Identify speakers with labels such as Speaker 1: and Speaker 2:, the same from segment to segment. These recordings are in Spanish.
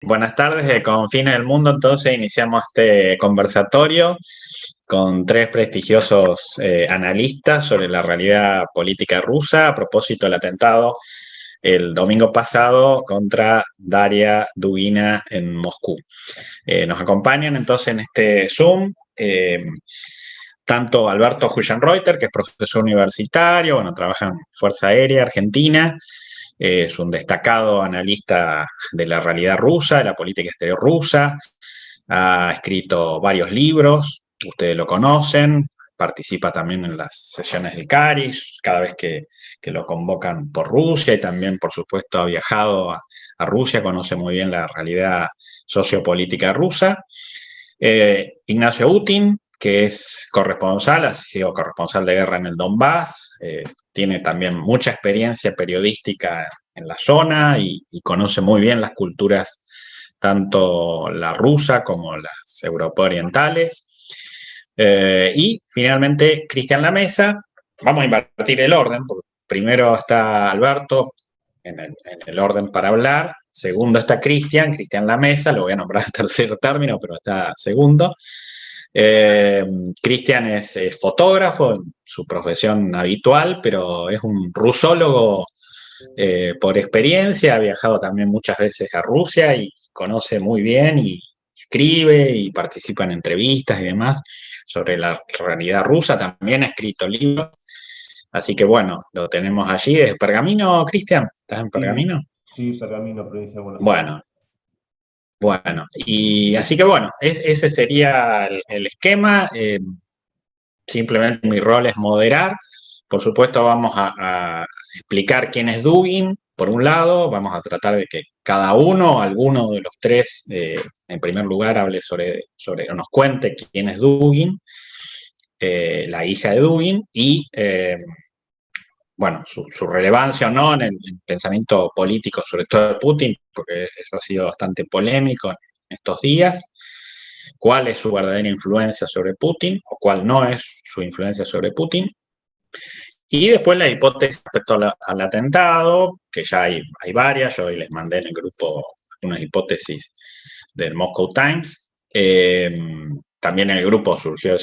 Speaker 1: Buenas tardes, de Confines del Mundo. Entonces iniciamos este conversatorio con tres prestigiosos analistas sobre la realidad política rusa a propósito del atentado el domingo pasado contra Daria Dugina en Moscú. Nos acompañan entonces en este Zoom tanto Alberto Huyenreuter, que es profesor universitario, bueno, trabaja en Fuerza Aérea Argentina, es un destacado analista de la realidad rusa, de la política exterior rusa, ha escrito varios libros, ustedes lo conocen, participa también en las sesiones del CARIS, cada vez que lo convocan por Rusia, y también, por supuesto, ha viajado a Rusia, conoce muy bien la realidad sociopolítica rusa. Ignacio Utin, que es corresponsal, ha sido corresponsal de guerra en el Donbass, tiene también mucha experiencia periodística en la zona y conoce muy bien las culturas, tanto la rusa como las europeo-orientales. Y finalmente, Cristian Lamesa. Vamos a invertir el orden, porque primero está Alberto en el orden para hablar, segundo está Cristian Lamesa, lo voy a nombrar en tercer término, pero está segundo. Cristian es fotógrafo, su profesión habitual, pero es un rusólogo por experiencia, ha viajado también muchas veces a Rusia y conoce muy bien y escribe y participa en entrevistas y demás sobre la realidad rusa, también ha escrito libros. Así que bueno, lo tenemos allí. ¿Es Pergamino, Cristian? ¿Estás en
Speaker 2: Sí,
Speaker 1: Pergamino?
Speaker 2: sí, Pergamino, provincia de Buenos Aires.
Speaker 1: Bueno, bueno. Y así que bueno, ese sería el esquema. Simplemente mi rol es moderar. Por supuesto, vamos a explicar quién es Dugin, por un lado. Vamos a tratar de que cada uno, alguno de los tres, en primer lugar, hable o nos cuente quién es Dugin, la hija de Dugin, y bueno, su relevancia o no en el pensamiento político, sobre todo de Putin, porque eso ha sido bastante polémico en estos días. ¿Cuál es su verdadera influencia sobre Putin o cuál no es su influencia sobre Putin? Y después la hipótesis respecto al atentado, que ya hay varias, yo hoy les mandé en el grupo unas hipótesis del Moscow Times. También en el grupo surgió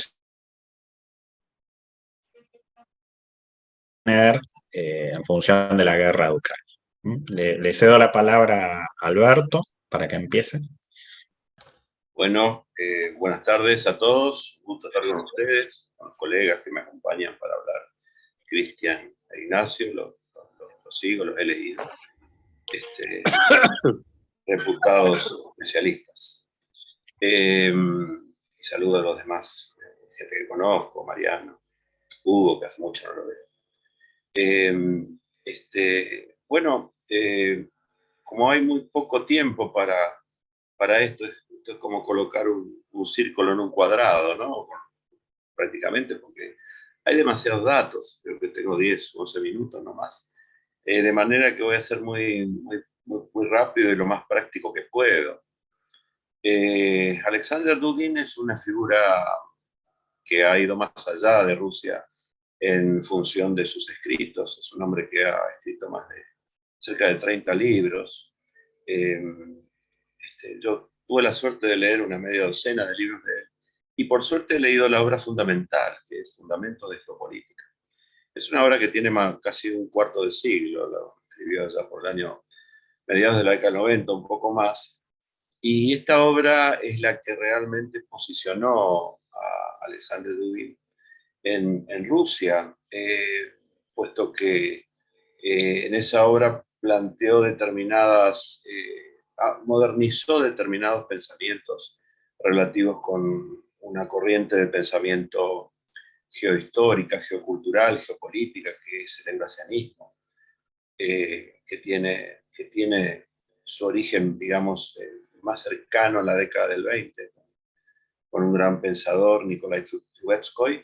Speaker 1: en función de la guerra de Ucrania. Le cedo la palabra a Alberto para que empiece.
Speaker 3: Bueno, buenas tardes a todos. Un gusto estar con ustedes, con los colegas que me acompañan para hablar. Cristian e Ignacio, los sigo, los he leído. Reputados especialistas. Y saludo a los demás, gente que conozco, Mariano, Hugo, que hace mucho no lo veo. Bueno, como hay muy poco tiempo para esto es como colocar un círculo en un cuadrado, ¿no? Prácticamente, porque hay demasiados datos, creo que tengo 10, 11 minutos nomás. De manera que voy a ser muy rápido y lo más práctico que puedo. Alexander Dugin es una figura que ha ido más allá de Rusia en función de sus escritos. Es un hombre que ha escrito cerca de 30 libros. Yo tuve la suerte de leer una media docena de libros de él y por suerte he leído la obra fundamental, que es Fundamentos de Geopolítica. Es una obra que tiene casi un cuarto de siglo, lo escribió ya por el año mediados de la década del 90, un poco más, y esta obra es la que realmente posicionó a Alexander Dugin en Rusia, puesto que en esa obra planteó modernizó determinados pensamientos relativos con una corriente de pensamiento geohistórica, geocultural, geopolítica, que es el eurasianismo, que tiene su origen, digamos, más cercano a la década del 20, con un gran pensador, Nikolai Trubetskoy,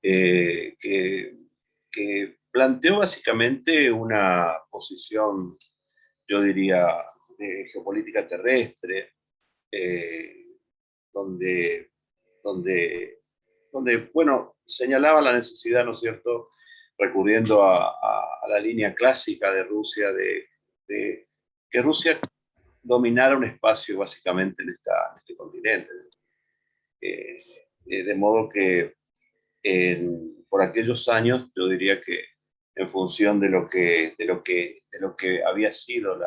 Speaker 3: que planteó básicamente una posición, yo diría, de geopolítica terrestre, donde, donde, bueno, señalaba la necesidad, ¿no es cierto?, recurriendo a la línea clásica de Rusia, de que Rusia dominara un espacio básicamente en este continente. De modo que por aquellos años yo diría que en función de lo que había sido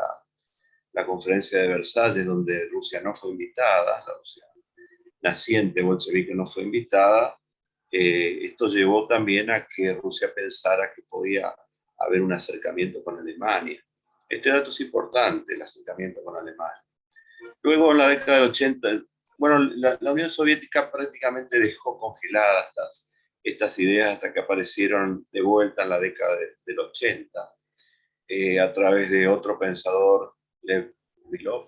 Speaker 3: la conferencia de Versalles, donde Rusia no fue invitada, la Rusia naciente bolchevique no fue invitada, esto llevó también a que Rusia pensara que podía haber un acercamiento con Alemania. Este dato es importante, el acercamiento con Alemania. Luego, en la década del 80, bueno, la Unión Soviética prácticamente dejó congeladas estas ideas hasta que aparecieron de vuelta en la década del 80, a través de otro pensador, Lev Milov,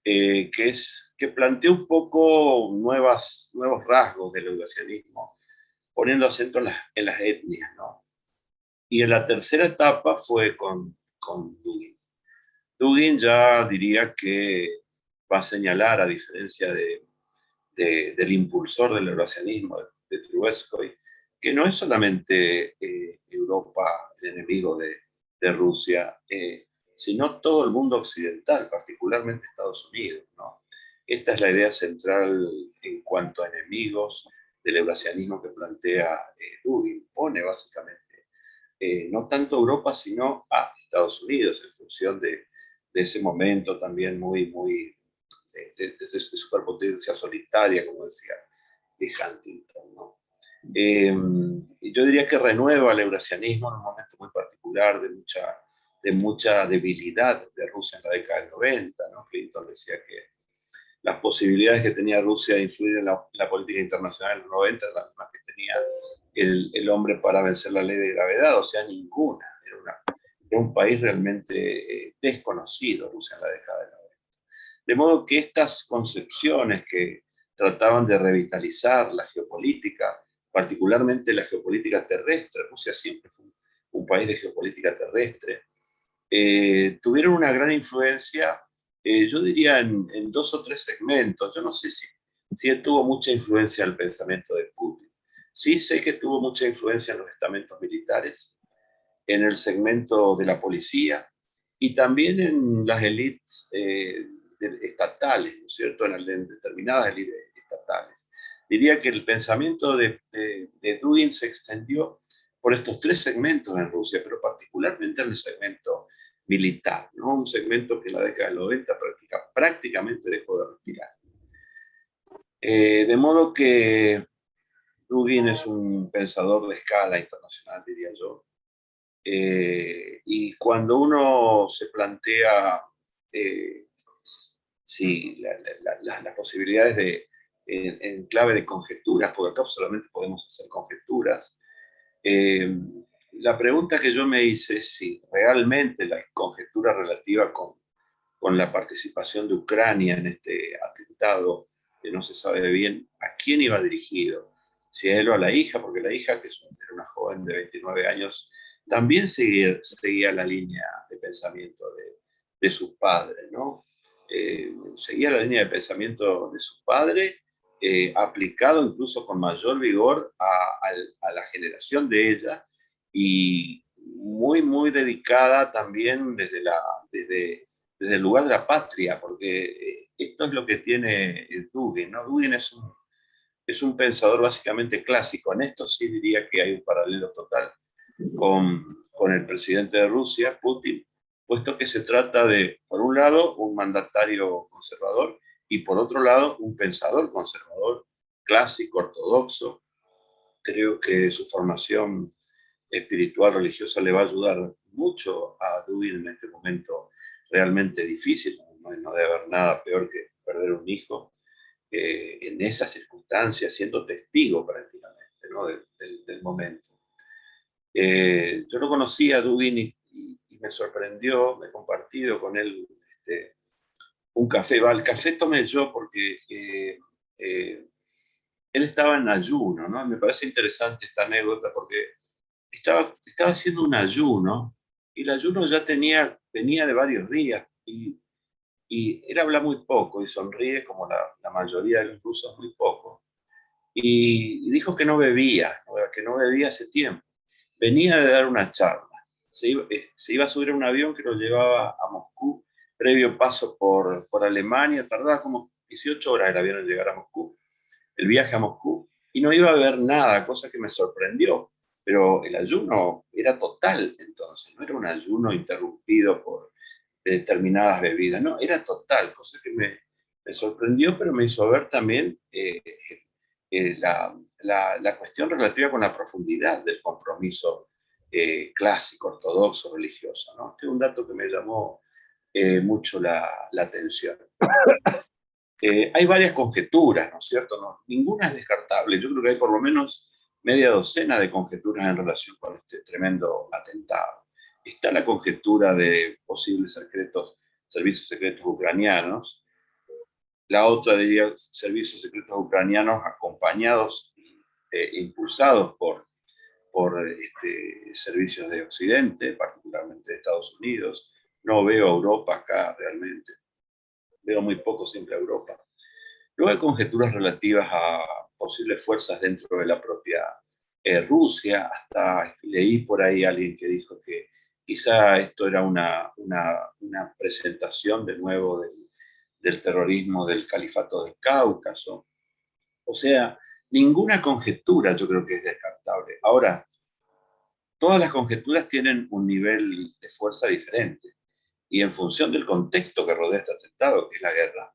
Speaker 3: que planteó un poco nuevos rasgos del eurasianismo, poniendo acento en las etnias, ¿no? Y en la tercera etapa fue con Dugin. Dugin ya diría que va a señalar, a diferencia del impulsor del eurasianismo, de Trubetskoy, que no es solamente Europa el enemigo de Rusia, sino todo el mundo occidental, particularmente Estados Unidos, ¿no? Esta es la idea central en cuanto a enemigos del eurasianismo que plantea Dugin. Pone básicamente no tanto Europa, sino a Estados Unidos, en función de ese momento también muy de superpotencia solitaria, como decía de Huntington, ¿no? Yo diría que renueva el eurasianismo en un momento muy particular de mucha debilidad de Rusia en la década del 90, ¿no? Clinton decía que las posibilidades que tenía Rusia de influir en la política internacional en los 90 eran las mismas que tenía el hombre para vencer la ley de gravedad, o sea, ninguna. Era un país realmente desconocido, Rusia, en la década del 90. De modo que estas concepciones que trataban de revitalizar la geopolítica, particularmente la geopolítica terrestre, Rusia siempre fue un país de geopolítica terrestre, tuvieron una gran influencia, yo diría, en dos o tres segmentos. Yo no sé si él tuvo mucha influencia en el pensamiento de Putin. Sí sé que tuvo mucha influencia en los estamentos militares, en el segmento de la policía y también en las élites estatales, ¿no es cierto?, en determinadas élites estatales. Diría que el pensamiento de Dugin se extendió por estos tres segmentos en Rusia, pero particularmente en el segmento militar, ¿no? Un segmento que en la década del 90 prácticamente dejó de respirar. De modo que Dugin es un pensador de escala internacional, diría yo. Y cuando uno se plantea las posibilidades en clave de conjeturas, porque acá solamente podemos hacer conjeturas, la pregunta que yo me hice es si realmente la conjetura relativa con la participación de Ucrania en este atentado, que no se sabe bien a quién iba dirigido, si a él o a la hija, porque la hija, que era una joven de 29 años, también seguía la línea de pensamiento de su padre, ¿no? Seguía la línea de pensamiento de su padre, aplicado incluso con mayor vigor a la generación de ella, y muy dedicada también desde el lugar de la patria, porque esto es lo que tiene Dugin, ¿no? Dugin es un pensador básicamente clásico. En esto sí diría que hay un paralelo total con el presidente de Rusia, Putin, puesto que se trata de, por un lado, un mandatario conservador y por otro lado, un pensador conservador, clásico, ortodoxo. Creo que su formación espiritual, religiosa, le va a ayudar mucho a Dugin en este momento realmente difícil. No debe haber nada peor que perder un hijo en esas circunstancias, siendo testigo prácticamente, ¿no?, del momento. Yo lo conocí a Dugin y me sorprendió, me he compartido con él un café. El café tomé yo porque él estaba en ayuno, ¿no? Me parece interesante esta anécdota porque estaba haciendo un ayuno y el ayuno ya venía de varios días y él habla muy poco y sonríe como la mayoría de los rusos, muy poco. Y dijo que no bebía hace tiempo. Venía de dar una charla. Se iba a subir a un avión que lo llevaba a Moscú previo paso por Alemania, tardaba como 18 horas el avión en llegar a Moscú, el viaje a Moscú, y no iba a haber nada, cosa que me sorprendió. Pero el ayuno era total entonces, no era un ayuno interrumpido por determinadas bebidas, no, era total, cosa que me sorprendió, pero me hizo ver también la cuestión relativa con la profundidad del compromiso clásico, ortodoxo, religioso, ¿no? Este es un dato que me llamó mucho la atención. Hay varias conjeturas, ¿no es cierto? No, ninguna es descartable. Yo creo que hay por lo menos media docena de conjeturas en relación con este tremendo atentado. Está la conjetura de posibles servicios secretos ucranianos. La otra diría servicios secretos ucranianos acompañados e impulsados por servicios de Occidente, particularmente de Estados Unidos. No veo a Europa acá realmente. Veo muy poco siempre a Europa. Luego hay conjeturas relativas a posibles fuerzas dentro de la propia Rusia. Hasta leí por ahí a alguien que dijo que quizá esto era una presentación de nuevo del terrorismo del califato del Cáucaso. O sea, ninguna conjetura yo creo que es descartable. Ahora, todas las conjeturas tienen un nivel de fuerza diferente. Y en función del contexto que rodea este atentado, que es la guerra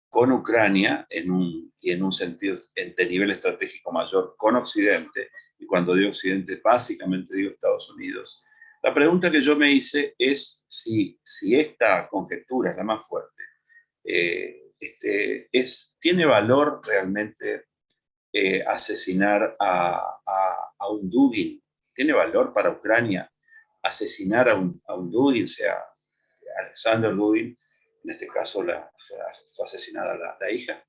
Speaker 3: con Ucrania, en un sentido, de nivel estratégico mayor, con Occidente, y cuando digo Occidente, básicamente digo Estados Unidos, la pregunta que yo me hice es si esta conjetura es la más fuerte, ¿tiene valor realmente asesinar a un Dugin? ¿Tiene valor para Ucrania asesinar a un Dugin, sea Alexander Dugin? En este caso fue asesinada la hija.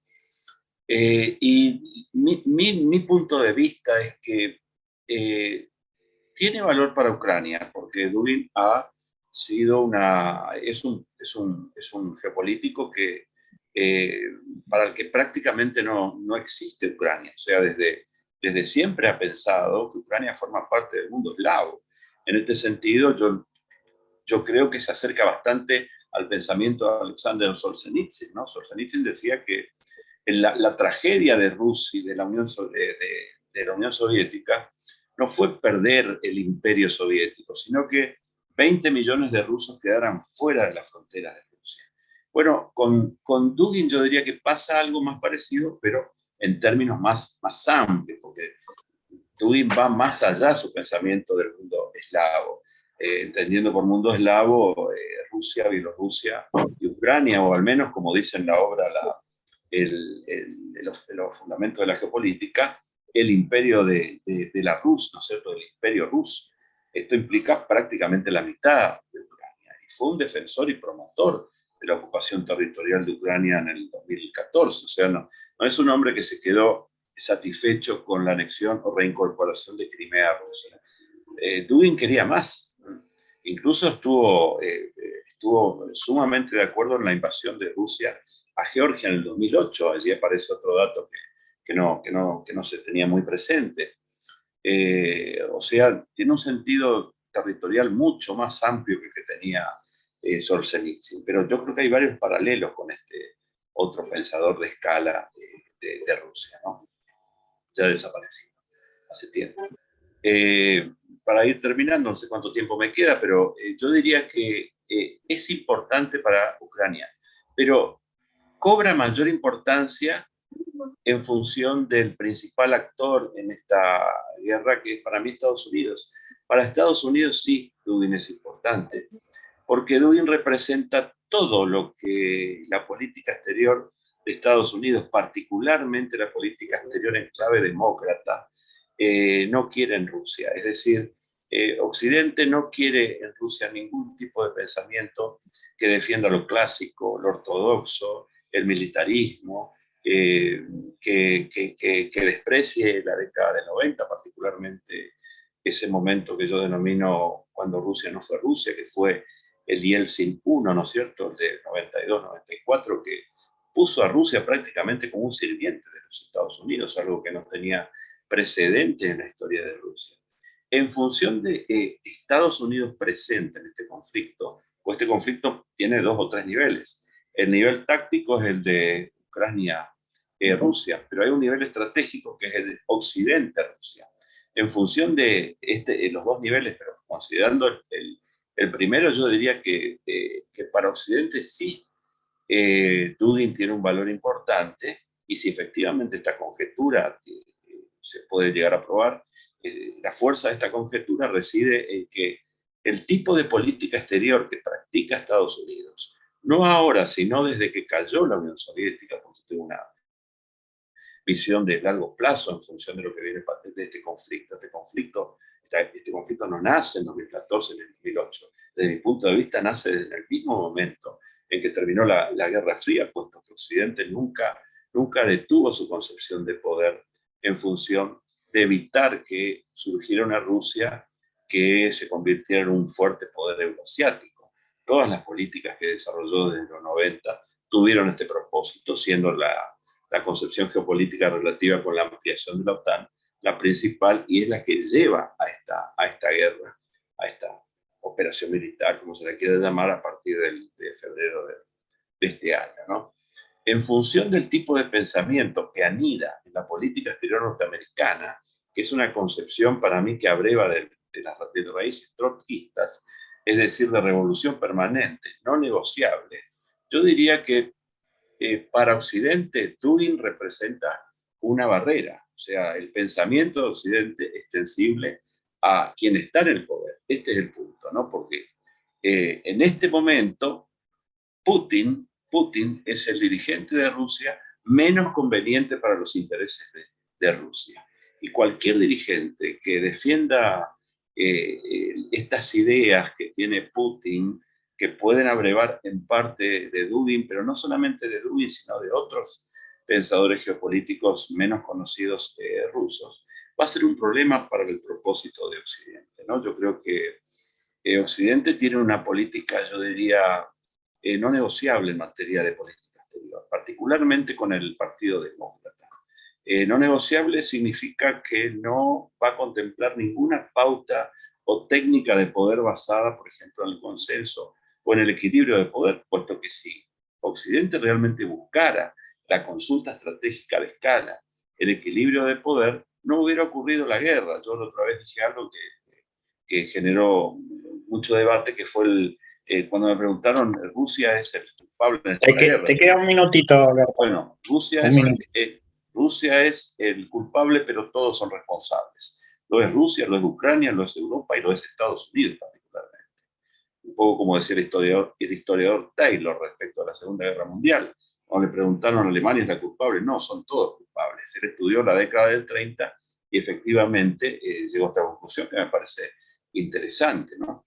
Speaker 3: Y mi punto de vista es que tiene valor para Ucrania, porque Dugin ha sido es un geopolítico que, para el que prácticamente no existe Ucrania. O sea, desde siempre ha pensado que Ucrania forma parte del mundo eslavo. En este sentido, yo creo que se acerca bastante al pensamiento de Alexander Solzhenitsyn, ¿no? Solzhenitsyn decía que la tragedia de Rusia y de la Unión Soviética no fue perder el imperio soviético, sino que 20 millones de rusos quedaran fuera de las fronteras de Rusia. Bueno, con Dugin yo diría que pasa algo más parecido, pero en términos más amplios, porque Dugin va más allá de su pensamiento del mundo eslavo, entendiendo por mundo eslavo Rusia, Bielorrusia y Ucrania, o al menos, como dice en la obra los fundamentos de la geopolítica, el imperio de la Rus, ¿no es cierto?, el imperio ruso. Esto implica prácticamente la mitad de Ucrania, y fue un defensor y promotor de la ocupación territorial de Ucrania en el 2014, o sea, no es un hombre que se quedó satisfecho con la anexión o reincorporación de Crimea a Rusia. Dugin quería más. Incluso estuvo sumamente de acuerdo en la invasión de Rusia a Georgia en el 2008. Allí aparece otro dato que no se tenía muy presente. O sea, tiene un sentido territorial mucho más amplio que el que tenía Solzhenitsyn. Pero yo creo que hay varios paralelos con este otro pensador de escala de Rusia, ¿no? Ya desaparecido hace tiempo. Para ir terminando, no sé cuánto tiempo me queda, pero yo diría que es importante para Ucrania, pero cobra mayor importancia en función del principal actor en esta guerra, que es para mí Estados Unidos. Para Estados Unidos sí, Dugin es importante, porque Dugin representa todo lo que la política exterior de Estados Unidos, particularmente la política exterior en clave demócrata, no quiere en Rusia. Es decir, Occidente no quiere en Rusia ningún tipo de pensamiento que defienda lo clásico, lo ortodoxo, el militarismo, que desprecie la década del 90, particularmente ese momento que yo denomino cuando Rusia no fue Rusia, que fue el Yeltsin 1, ¿no es cierto?, de 92-94, que puso a Rusia prácticamente como un sirviente de los Estados Unidos, algo que no tenía precedente en la historia de Rusia. En función de Estados Unidos presente en este conflicto, o este conflicto tiene 2 o 3 niveles. El nivel táctico es el de Ucrania-Rusia, pero hay un nivel estratégico que es el de Occidente-Rusia. En función de los 2 niveles, pero considerando el primero, yo diría que para Occidente sí, Dugin tiene un valor importante, y si efectivamente esta conjetura se puede llegar a probar, la fuerza de esta conjetura reside en que el tipo de política exterior que practica Estados Unidos, no ahora, sino desde que cayó la Unión Soviética, porque tuvo una visión de largo plazo en función de lo que viene de este conflicto. Este conflicto no nace en 2014, en el 2008. Desde mi punto de vista, nace en el mismo momento en que terminó la Guerra Fría, puesto que Occidente nunca detuvo su concepción de poder en función de evitar que surgiera una Rusia que se convirtiera en un fuerte poder euroasiático. Todas las políticas que desarrolló desde los 90 tuvieron este propósito, siendo la concepción geopolítica relativa con la ampliación de la OTAN la principal, y es la que lleva a esta guerra, a esta operación militar, como se la quiere llamar, a partir de febrero de este año, ¿no? En función del tipo de pensamiento que anida en la política exterior norteamericana, que es una concepción para mí que abreva de raíces trotskistas, es decir, de revolución permanente, no negociable, yo diría que para Occidente, Dugin representa una barrera, o sea, el pensamiento de Occidente extensible a quien está en el poder. Este es el punto, ¿no? Porque en este momento, Putin es el dirigente de Rusia menos conveniente para los intereses de Rusia. Y cualquier dirigente que defienda estas ideas que tiene Putin, que pueden abrevar en parte de Dugin, pero no solamente de Dugin, sino de otros pensadores geopolíticos menos conocidos rusos, va a ser un problema para el propósito de Occidente, ¿no? Yo creo que Occidente tiene una política, yo diría, no negociable en materia de política exterior, particularmente con el Partido Demócrata. No negociable significa que no va a contemplar ninguna pauta o técnica de poder basada, por ejemplo, en el consenso o en el equilibrio de poder, puesto que si Occidente realmente buscara la consulta estratégica de escala, el equilibrio de poder, no hubiera ocurrido la guerra. Yo la otra vez dije algo que generó mucho debate, que fue cuando me preguntaron, ¿Rusia es el culpable en esta guerra?
Speaker 1: Te queda un minutito, Alberto.
Speaker 3: Bueno, Rusia es el culpable, pero todos son responsables. Lo es Rusia, lo es Ucrania, lo es Europa y lo es Estados Unidos particularmente. Un poco como decía el historiador Taylor respecto a la Segunda Guerra Mundial. Cuando le preguntaron a Alemania es la culpable, no, son todos culpables. Él estudió la década del 30 y efectivamente llegó a esta conclusión que me parece interesante, ¿no?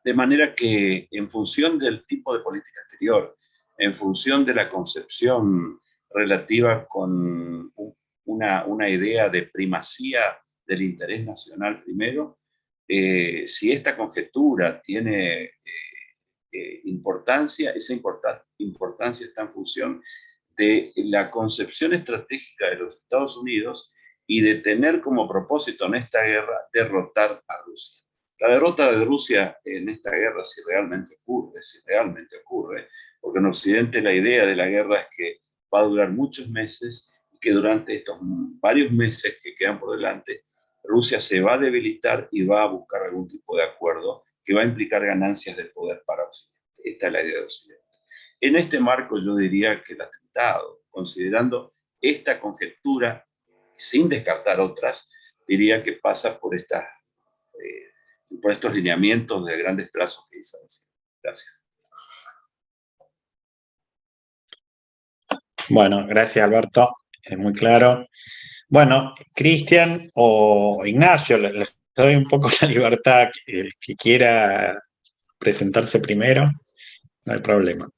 Speaker 3: De manera que en función del tipo de política exterior, en función de la concepción relativa con una idea de primacía del interés nacional primero, si esta conjetura tiene importancia, esa importancia está en función de la concepción estratégica de los Estados Unidos y de tener como propósito en esta guerra derrotar a Rusia. La derrota de Rusia en esta guerra, si realmente ocurre, porque en Occidente la idea de la guerra es que va a durar muchos meses y que durante estos varios meses que quedan por delante, Rusia se va a debilitar y va a buscar algún tipo de acuerdo que va a implicar ganancias de poder para Occidente. Esta es la idea de Occidente. En este marco yo diría que el atentado, considerando esta conjetura, sin descartar otras, diría que pasa por estos lineamientos de grandes trazos que hice. Gracias.
Speaker 1: Bueno, gracias Alberto, es muy claro. Bueno, Cristian o Ignacio, les doy un poco la libertad, el que quiera presentarse primero, no hay problema.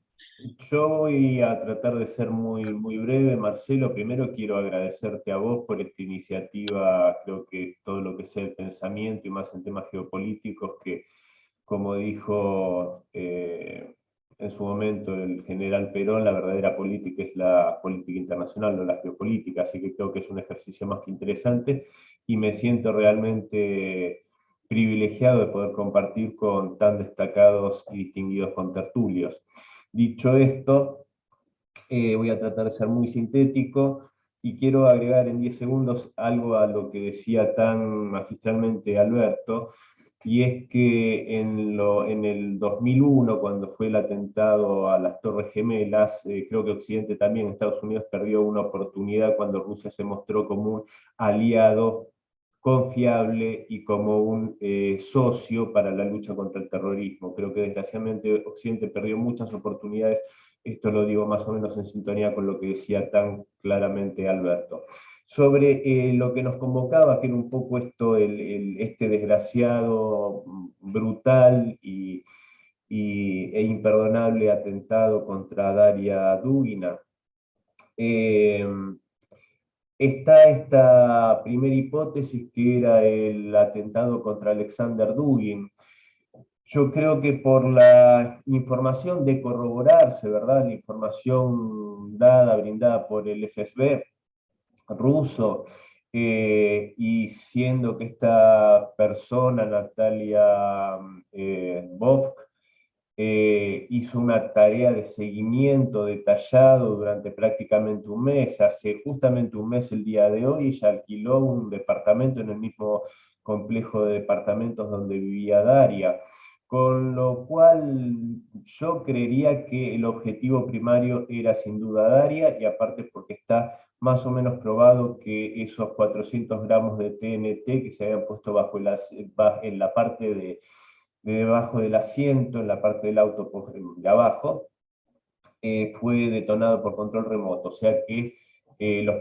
Speaker 2: Yo voy a tratar de ser muy, muy breve. Marcelo, primero quiero agradecerte a vos por esta iniciativa. Creo que todo lo que sea el pensamiento y más en temas geopolíticos, que como dijo en su momento el general Perón, la verdadera política es la política internacional, no la geopolítica, así que creo que es un ejercicio más que interesante y me siento realmente privilegiado de poder compartir con tan destacados y distinguidos contertulios. Dicho esto, voy a tratar de ser muy sintético y quiero agregar en 10 segundos algo a lo que decía tan magistralmente Alberto, y es que en el 2001, cuando fue el atentado a las Torres Gemelas, creo que Occidente también, Estados Unidos, perdió una oportunidad cuando Rusia se mostró como un aliado confiable y como un socio para la lucha contra el terrorismo. Creo que desgraciadamente Occidente perdió muchas oportunidades. Esto lo digo más o menos en sintonía con lo que decía tan claramente Alberto. Sobre lo que nos convocaba, que era un poco esto, este desgraciado, brutal e imperdonable atentado contra Daria Dugina. Está esta primera hipótesis, que era el atentado contra Alexander Dugin. Yo creo que por la información de corroborarse, ¿verdad? La información brindada por el FSB ruso, y siendo que esta persona, Natalia Vovk, hizo una tarea de seguimiento detallado durante prácticamente un mes. Hace justamente un mes, el día de hoy, ella alquiló un departamento en el mismo complejo de departamentos donde vivía Daria, con lo cual yo creería que el objetivo primario era sin duda Daria, y aparte porque está más o menos probado que esos 400 gramos de TNT que se habían puesto en la parte de debajo del asiento, en la parte del auto de abajo, fue detonado por control remoto. O sea que los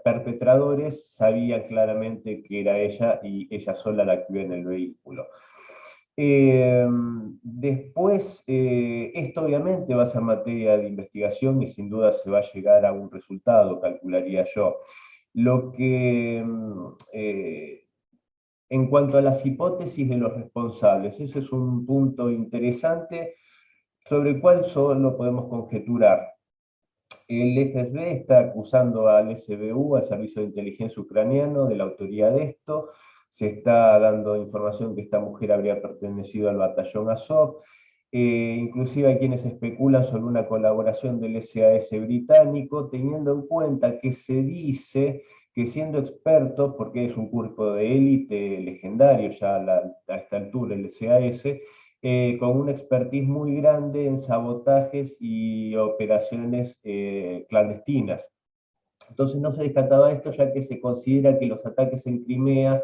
Speaker 2: perpetradores sabían claramente que era ella y ella sola la que iba en el vehículo. Después, esto obviamente va a ser materia de investigación y sin duda se va a llegar a un resultado, calcularía yo. Lo que en cuanto a las hipótesis de los responsables, ese es un punto interesante sobre el cual solo podemos conjeturar. El FSB está acusando al SBU, al Servicio de Inteligencia Ucraniano, de la autoría de esto. Se está dando información que esta mujer habría pertenecido al batallón Azov. Inclusive hay quienes especulan sobre una colaboración del SAS británico, teniendo en cuenta que se dice que siendo expertos, porque es un cuerpo de élite legendario ya a esta altura, el SAS, con una expertise muy grande en sabotajes y operaciones clandestinas. Entonces no se descartaba esto, ya que se considera que los ataques en Crimea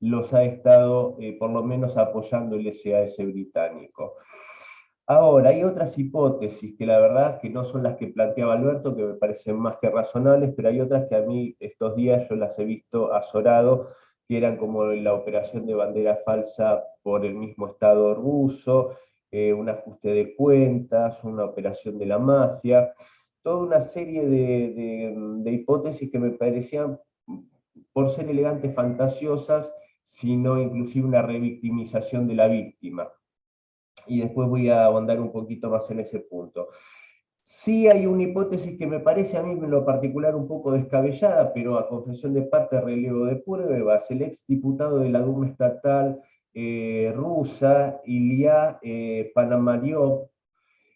Speaker 2: los ha estado por lo menos apoyando el SAS británico. Ahora, hay otras hipótesis que la verdad que no son las que planteaba Alberto, que me parecen más que razonables, pero hay otras que a mí estos días yo las he visto azorado, que eran como la operación de bandera falsa por el mismo Estado ruso, un ajuste de cuentas, una operación de la mafia, toda una serie de hipótesis que me parecían, por ser elegantes, fantasiosas, sino inclusive una revictimización de la víctima. Y después voy a ahondar un poquito más en ese punto. Sí hay una hipótesis que me parece a mí en lo particular un poco descabellada, pero a confesión de parte, relevo de pruebas. El ex diputado de la Duma estatal rusa, Ilya Panamaryov,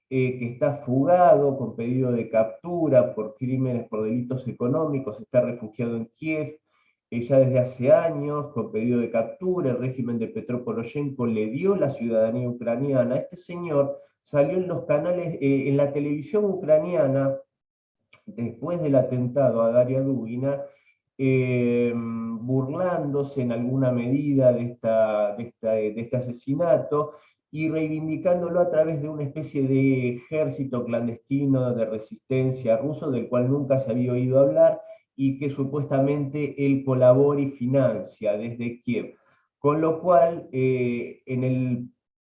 Speaker 2: que está fugado con pedido de captura por crímenes, por delitos económicos, está refugiado en Kiev, ya desde hace años, con pedido de captura. El régimen de Petro Poroshenko le dio la ciudadanía ucraniana. Este señor salió en los canales, en la televisión ucraniana, después del atentado a Daria Dugina, burlándose en alguna medida de este asesinato y reivindicándolo a través de una especie de ejército clandestino de resistencia ruso, del cual nunca se había oído hablar, y que supuestamente él colabora y financia desde Kiev. Con lo cual, en el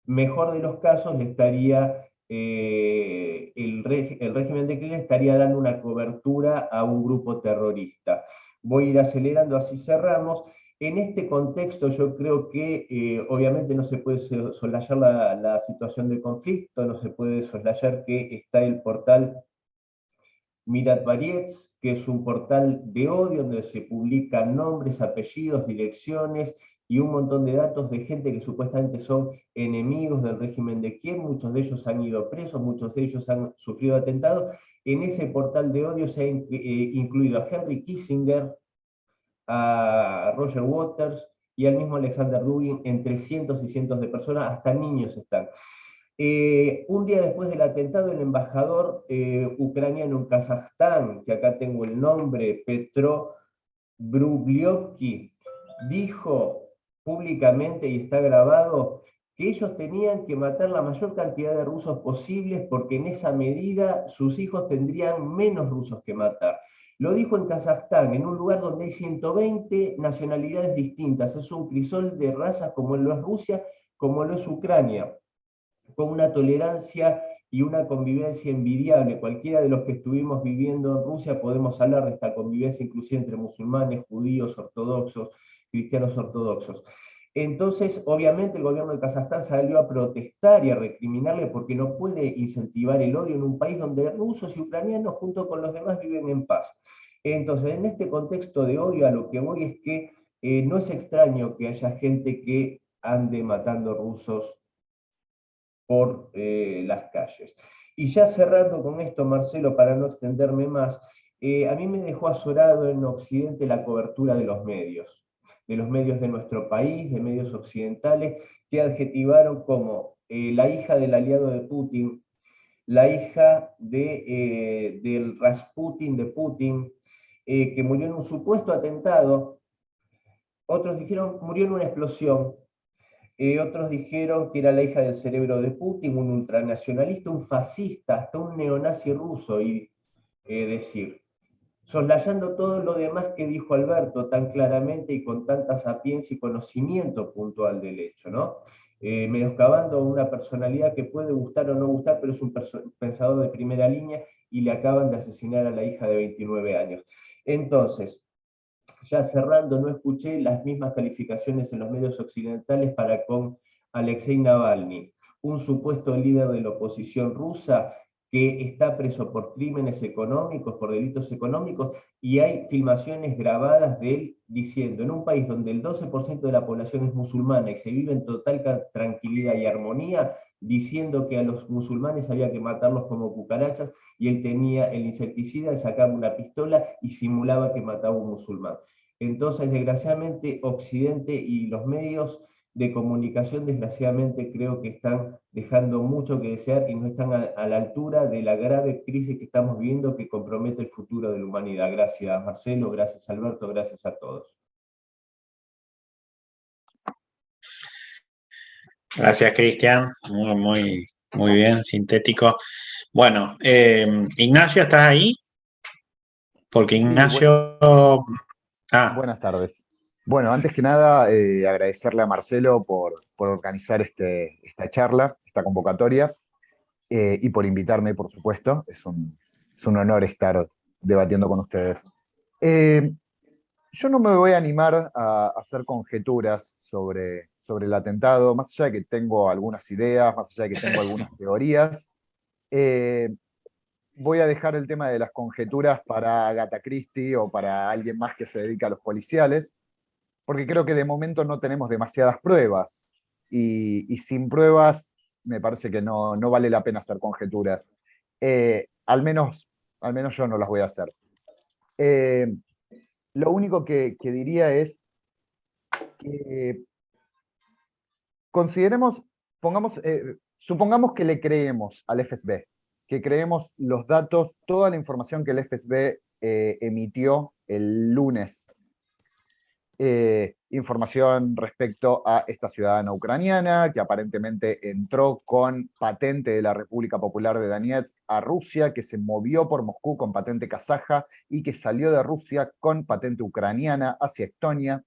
Speaker 2: mejor de los casos, le estaría, el régimen de Kiev estaría dando una cobertura a un grupo terrorista. Voy a ir acelerando, así cerramos. En este contexto yo creo que obviamente no se puede soslayar la situación de conflicto, no se puede soslayar que está el portal Mirat Bariets, que es un portal de odio donde se publican nombres, apellidos, direcciones y un montón de datos de gente que supuestamente son enemigos del régimen de Kiev, muchos de ellos han ido presos, muchos de ellos han sufrido atentados. En ese portal de odio se ha incluido a Henry Kissinger, a Roger Waters y al mismo Alexander Dugin, entre cientos y cientos de personas, hasta niños están. Un día después del atentado, el embajador ucraniano en Kazajstán, que acá tengo el nombre, Petro Brubliovsky, dijo públicamente, y está grabado, que ellos tenían que matar la mayor cantidad de rusos posibles porque en esa medida sus hijos tendrían menos rusos que matar. Lo dijo en Kazajstán, en un lugar donde hay 120 nacionalidades distintas. Es un crisol de razas como lo es Rusia, como lo es Ucrania, con una tolerancia y una convivencia envidiable. Cualquiera de los que estuvimos viviendo en Rusia podemos hablar de esta convivencia inclusive entre musulmanes, judíos, ortodoxos, cristianos ortodoxos. Entonces, obviamente, el gobierno de Kazajstán salió a protestar y a recriminarle porque no puede incentivar el odio en un país donde rusos y ucranianos junto con los demás viven en paz. Entonces, en este contexto de odio, a lo que voy es que no es extraño que haya gente que ande matando rusos por las calles. Y ya cerrando con esto, Marcelo, para no extenderme más, a mí me dejó azorado en Occidente la cobertura de los medios de nuestro país, de medios occidentales, que adjetivaron como la hija del aliado de Putin, la hija del Rasputin de Putin, que murió en un supuesto atentado. Otros dijeron murió en una explosión. Otros dijeron que era la hija del cerebro de Putin, un ultranacionalista, un fascista, hasta un neonazi ruso, y decir, soslayando todo lo demás que dijo Alberto tan claramente y con tanta sapiencia y conocimiento puntual del hecho, ¿no? Menoscabando una personalidad que puede gustar o no gustar, pero es un pensador de primera línea y le acaban de asesinar a la hija de 29 años. Entonces, ya cerrando, no escuché las mismas calificaciones en los medios occidentales para con Alexei Navalny, un supuesto líder de la oposición rusa que está preso por crímenes económicos, por delitos económicos, y hay filmaciones grabadas de él diciendo, en un país donde el 12% de la población es musulmana y se vive en total tranquilidad y armonía, diciendo que a los musulmanes había que matarlos como cucarachas, y él tenía el insecticida, sacaba una pistola y simulaba que mataba a un musulmán. Entonces, desgraciadamente, Occidente y los medios de comunicación, desgraciadamente, creo que están dejando mucho que desear y no están a la altura de la grave crisis que estamos viviendo que compromete el futuro de la humanidad. Gracias, Marcelo, gracias, Alberto, gracias a todos.
Speaker 1: Gracias, Cristian. Muy bien, sintético. Bueno, Ignacio, ¿estás ahí? Porque
Speaker 4: Sí,
Speaker 1: Ignacio...
Speaker 4: buenas tardes. Bueno, antes que nada, agradecerle a Marcelo por organizar esta charla, esta convocatoria, y por invitarme, por supuesto. Es un honor estar debatiendo con ustedes. Yo no me voy a animar a hacer conjeturas sobre el atentado, más allá de que tengo algunas ideas, más allá de que tengo algunas teorías. Voy a dejar el tema de las conjeturas para Agatha Christie o para alguien más que se dedica a los policiales, porque creo que de momento no tenemos demasiadas pruebas, y sin pruebas me parece que no vale la pena hacer conjeturas. Al menos yo no las voy a hacer. Lo único que diría es que consideremos, supongamos que le creemos al FSB, que creemos los datos, toda la información que el FSB emitió el lunes. Información respecto a esta ciudadana ucraniana que aparentemente entró con patente de la República Popular de Donetsk a Rusia, que se movió por Moscú con patente kazaja y que salió de Rusia con patente ucraniana hacia Estonia.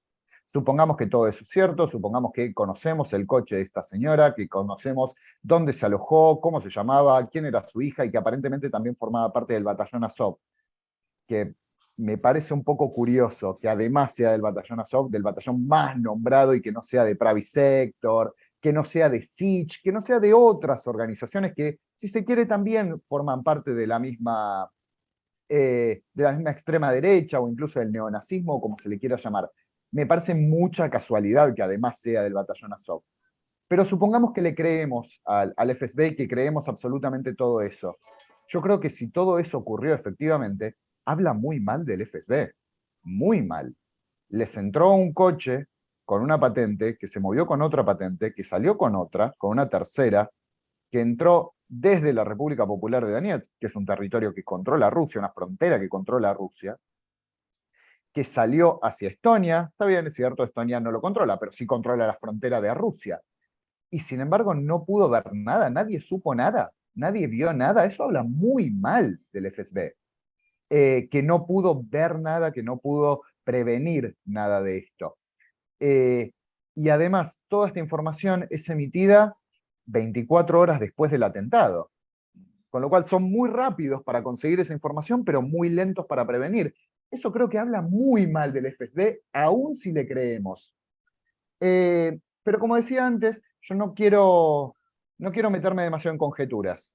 Speaker 4: Supongamos que todo eso es cierto, supongamos que conocemos el coche de esta señora, que conocemos dónde se alojó, cómo se llamaba, quién era su hija y que aparentemente también formaba parte del batallón Azov, que me parece un poco curioso que además sea del batallón Azov, del batallón más nombrado, y que no sea de Pravi Sector, que no sea de Sich, que no sea de otras organizaciones que, si se quiere, también forman parte de la misma extrema derecha o incluso del neonazismo, como se le quiera llamar. Me parece mucha casualidad que además sea del batallón Azov. Pero supongamos que le creemos al FSB y que creemos absolutamente todo eso. Yo creo que si todo eso ocurrió efectivamente, habla muy mal del FSB. Muy mal. Les entró un coche con una patente, que se movió con otra patente, que salió con otra, con una tercera, que entró desde la República Popular de Donetsk, que es un territorio que controla Rusia, una frontera que controla Rusia, que salió hacia Estonia. Está bien, es cierto, Estonia no lo controla, pero sí controla la frontera de Rusia. Y sin embargo no pudo ver nada, nadie supo nada, nadie vio nada. Eso habla muy mal del FSB, que no pudo ver nada, que no pudo prevenir nada de esto. Y además, toda esta información es emitida 24 horas después del atentado, con lo cual son muy rápidos para conseguir esa información, pero muy lentos para prevenir. Eso creo que habla muy mal del FSB, aún si le creemos. Pero como decía antes, yo no quiero meterme demasiado en conjeturas.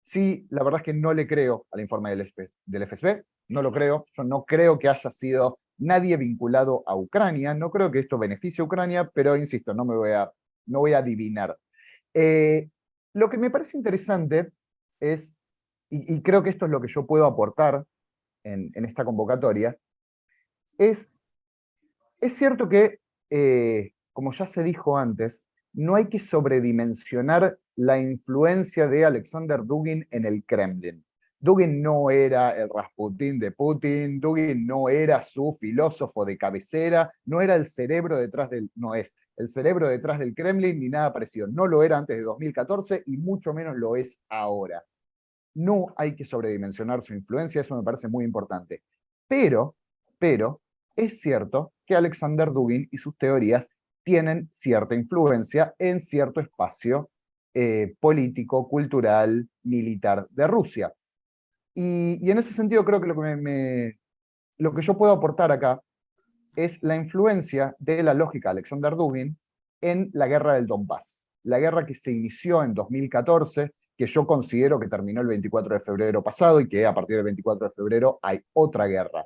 Speaker 4: Sí, la verdad es que no le creo al informe del FSB, no lo creo. Yo no creo que haya sido nadie vinculado a Ucrania, no creo que esto beneficie a Ucrania, pero insisto, no voy a adivinar. Lo que me parece interesante es, y creo que esto es lo que yo puedo aportar en esta convocatoria, es cierto que, como ya se dijo antes, no hay que sobredimensionar la influencia de Alexander Dugin en el Kremlin. Dugin no era el Rasputín de Putin, Dugin no era su filósofo de cabecera, no era el cerebro detrás no es el cerebro detrás del Kremlin ni nada parecido. No lo era antes de 2014 y mucho menos lo es ahora. No hay que sobredimensionar su influencia, eso me parece muy importante. Pero, es cierto que Alexander Dugin y sus teorías tienen cierta influencia en cierto espacio político, cultural, militar de Rusia. Y en ese sentido creo que lo que yo puedo aportar acá es la influencia de la lógica de Alexander Dugin en la guerra del Donbass. La guerra que se inició en 2014, que yo considero que terminó el 24 de febrero pasado y que a partir del 24 de febrero hay otra guerra.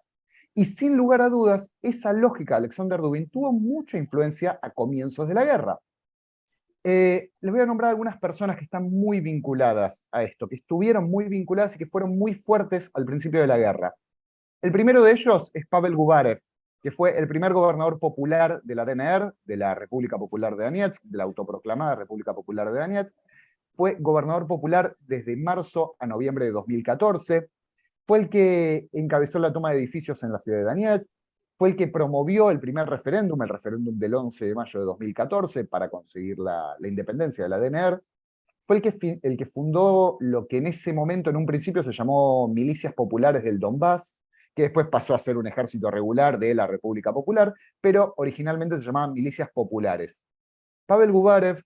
Speaker 4: Y sin lugar a dudas, esa lógica de Alexander Dugin tuvo mucha influencia a comienzos de la guerra. Les voy a nombrar algunas personas que están muy vinculadas a esto, que estuvieron muy vinculadas y que fueron muy fuertes al principio de la guerra. El primero de ellos es Pavel Gubarev, que fue el primer gobernador popular de la DNR, de la República Popular de Donetsk, de la autoproclamada República Popular de Donetsk. Fue gobernador popular desde marzo a noviembre de 2014. Fue el que encabezó la toma de edificios en la ciudad de Donetsk. Fue el que promovió el primer referéndum, el referéndum del 11 de mayo de 2014, para conseguir la independencia de la DNR. Fue el que fundó lo que en ese momento, en un principio, se llamó Milicias Populares del Donbass, que después pasó a ser un ejército regular de la República Popular, pero originalmente se llamaban Milicias Populares. Pavel Gubarev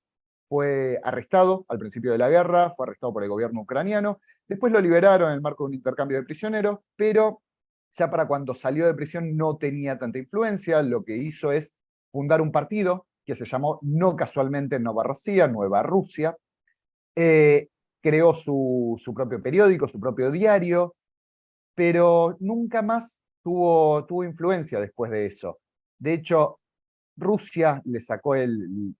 Speaker 4: fue arrestado al principio de la guerra, fue arrestado por el gobierno ucraniano, después lo liberaron en el marco de un intercambio de prisioneros, pero ya para cuando salió de prisión no tenía tanta influencia. Lo que hizo es fundar un partido que se llamó, no casualmente, Novorossiya, Nueva Rusia. Creó su propio periódico, su propio diario, pero nunca más tuvo influencia después de eso. De hecho, Rusia le sacó el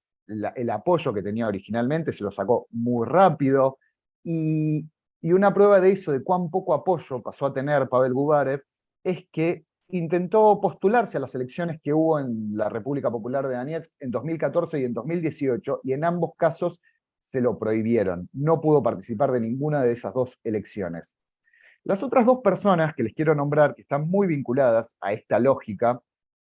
Speaker 4: apoyo que tenía originalmente, se lo sacó muy rápido, y una prueba de eso, de cuán poco apoyo pasó a tener Pavel Gubarev, es que intentó postularse a las elecciones que hubo en la República Popular de Donetsk en 2014 y en 2018, y en ambos casos se lo prohibieron. No pudo participar de ninguna de esas dos elecciones. Las otras dos personas que les quiero nombrar, que están muy vinculadas a esta lógica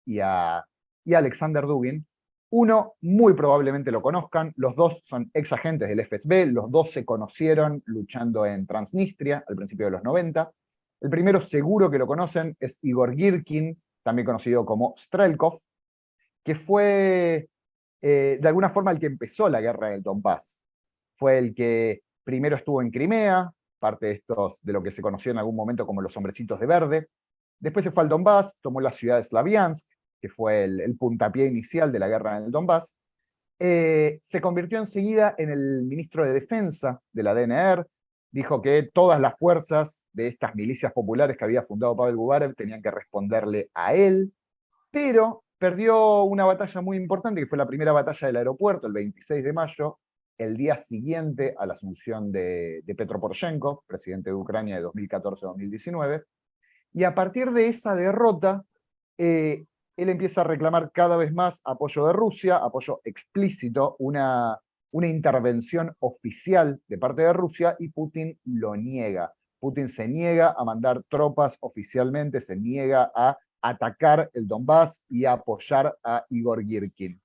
Speaker 4: y a Alexander Dugin, uno muy probablemente lo conozcan, los dos son ex agentes del FSB, los dos se conocieron luchando en Transnistria al principio de los 90. El primero seguro que lo conocen es Igor Girkin, también conocido como Strelkov, que fue de alguna forma el que empezó la guerra del Donbass. Fue el que primero estuvo en Crimea, parte de lo que se conoció en algún momento como los hombrecitos de verde. Después se fue al Donbass, tomó la ciudad de Slaviansk, que fue el puntapié inicial de la guerra en el Donbass. Se convirtió enseguida en el ministro de Defensa de la DNR, dijo que todas las fuerzas de estas milicias populares que había fundado Pavel Gubarev tenían que responderle a él, pero perdió una batalla muy importante, que fue la primera batalla del aeropuerto, el 26 de mayo, el día siguiente a la asunción de Petro Poroshenko, presidente de Ucrania de 2014-2019, y a partir de esa derrota, él empieza a reclamar cada vez más apoyo de Rusia, apoyo explícito, una intervención oficial de parte de Rusia, y Putin lo niega. Putin se niega a mandar tropas oficialmente, se niega a atacar el Donbass y a apoyar a Igor Girkin.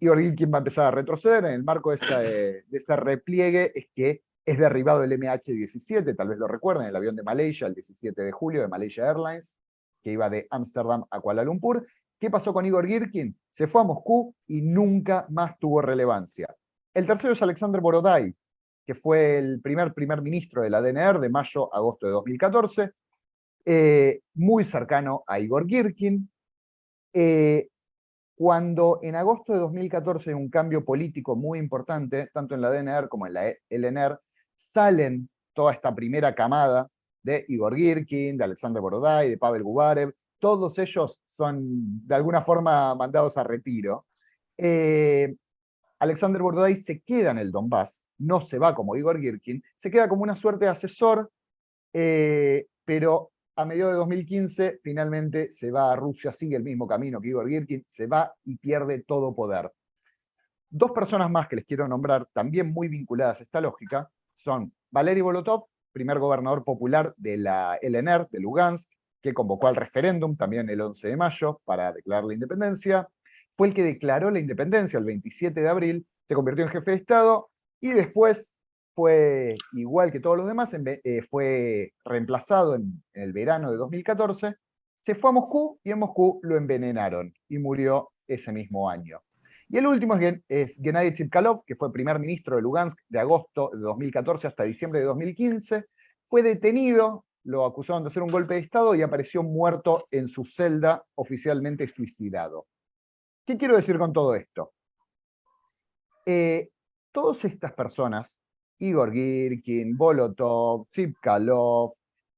Speaker 4: Igor Girkin va a empezar a retroceder. En el marco de ese repliegue es que es derribado el MH17, tal vez lo recuerden, el avión de Malaysia, el 17 de julio, de Malaysia Airlines, que iba de Ámsterdam a Kuala Lumpur. ¿Qué pasó con Igor Girkin? Se fue a Moscú y nunca más tuvo relevancia. El tercero es Alexander Borodai, que fue el primer ministro de la DNR de mayo a agosto de 2014, muy cercano a Igor Girkin. Cuando en agosto de 2014 hay un cambio político muy importante, tanto en la DNR como en la LNR, salen toda esta primera camada de Igor Girkin, de Alexander Borodai, de Pavel Gubarev. Todos ellos son de alguna forma mandados a retiro. Alexander Borodai se queda en el Donbass, no se va como Igor Girkin, se queda como una suerte de asesor, pero a mediados de 2015 finalmente se va a Rusia, sigue el mismo camino que Igor Girkin, se va y pierde todo poder. Dos personas más que les quiero nombrar, también muy vinculadas a esta lógica, son Valery Bolotov, primer gobernador popular de la LNR, de Lugansk, que convocó al referéndum también el 11 de mayo para declarar la independencia. Fue el que declaró la independencia el 27 de abril, se convirtió en jefe de Estado y después fue, igual que todos los demás, fue reemplazado en el verano de 2014, se fue a Moscú y en Moscú lo envenenaron y murió ese mismo año. Y el último es Gennady Tsipkalov, que fue primer ministro de Lugansk de agosto de 2014 hasta diciembre de 2015, fue detenido, lo acusaron de hacer un golpe de Estado y apareció muerto en su celda, oficialmente suicidado. ¿Qué quiero decir con todo esto? Todas estas personas, Igor Girkin, Bolotov, Tsipkalov,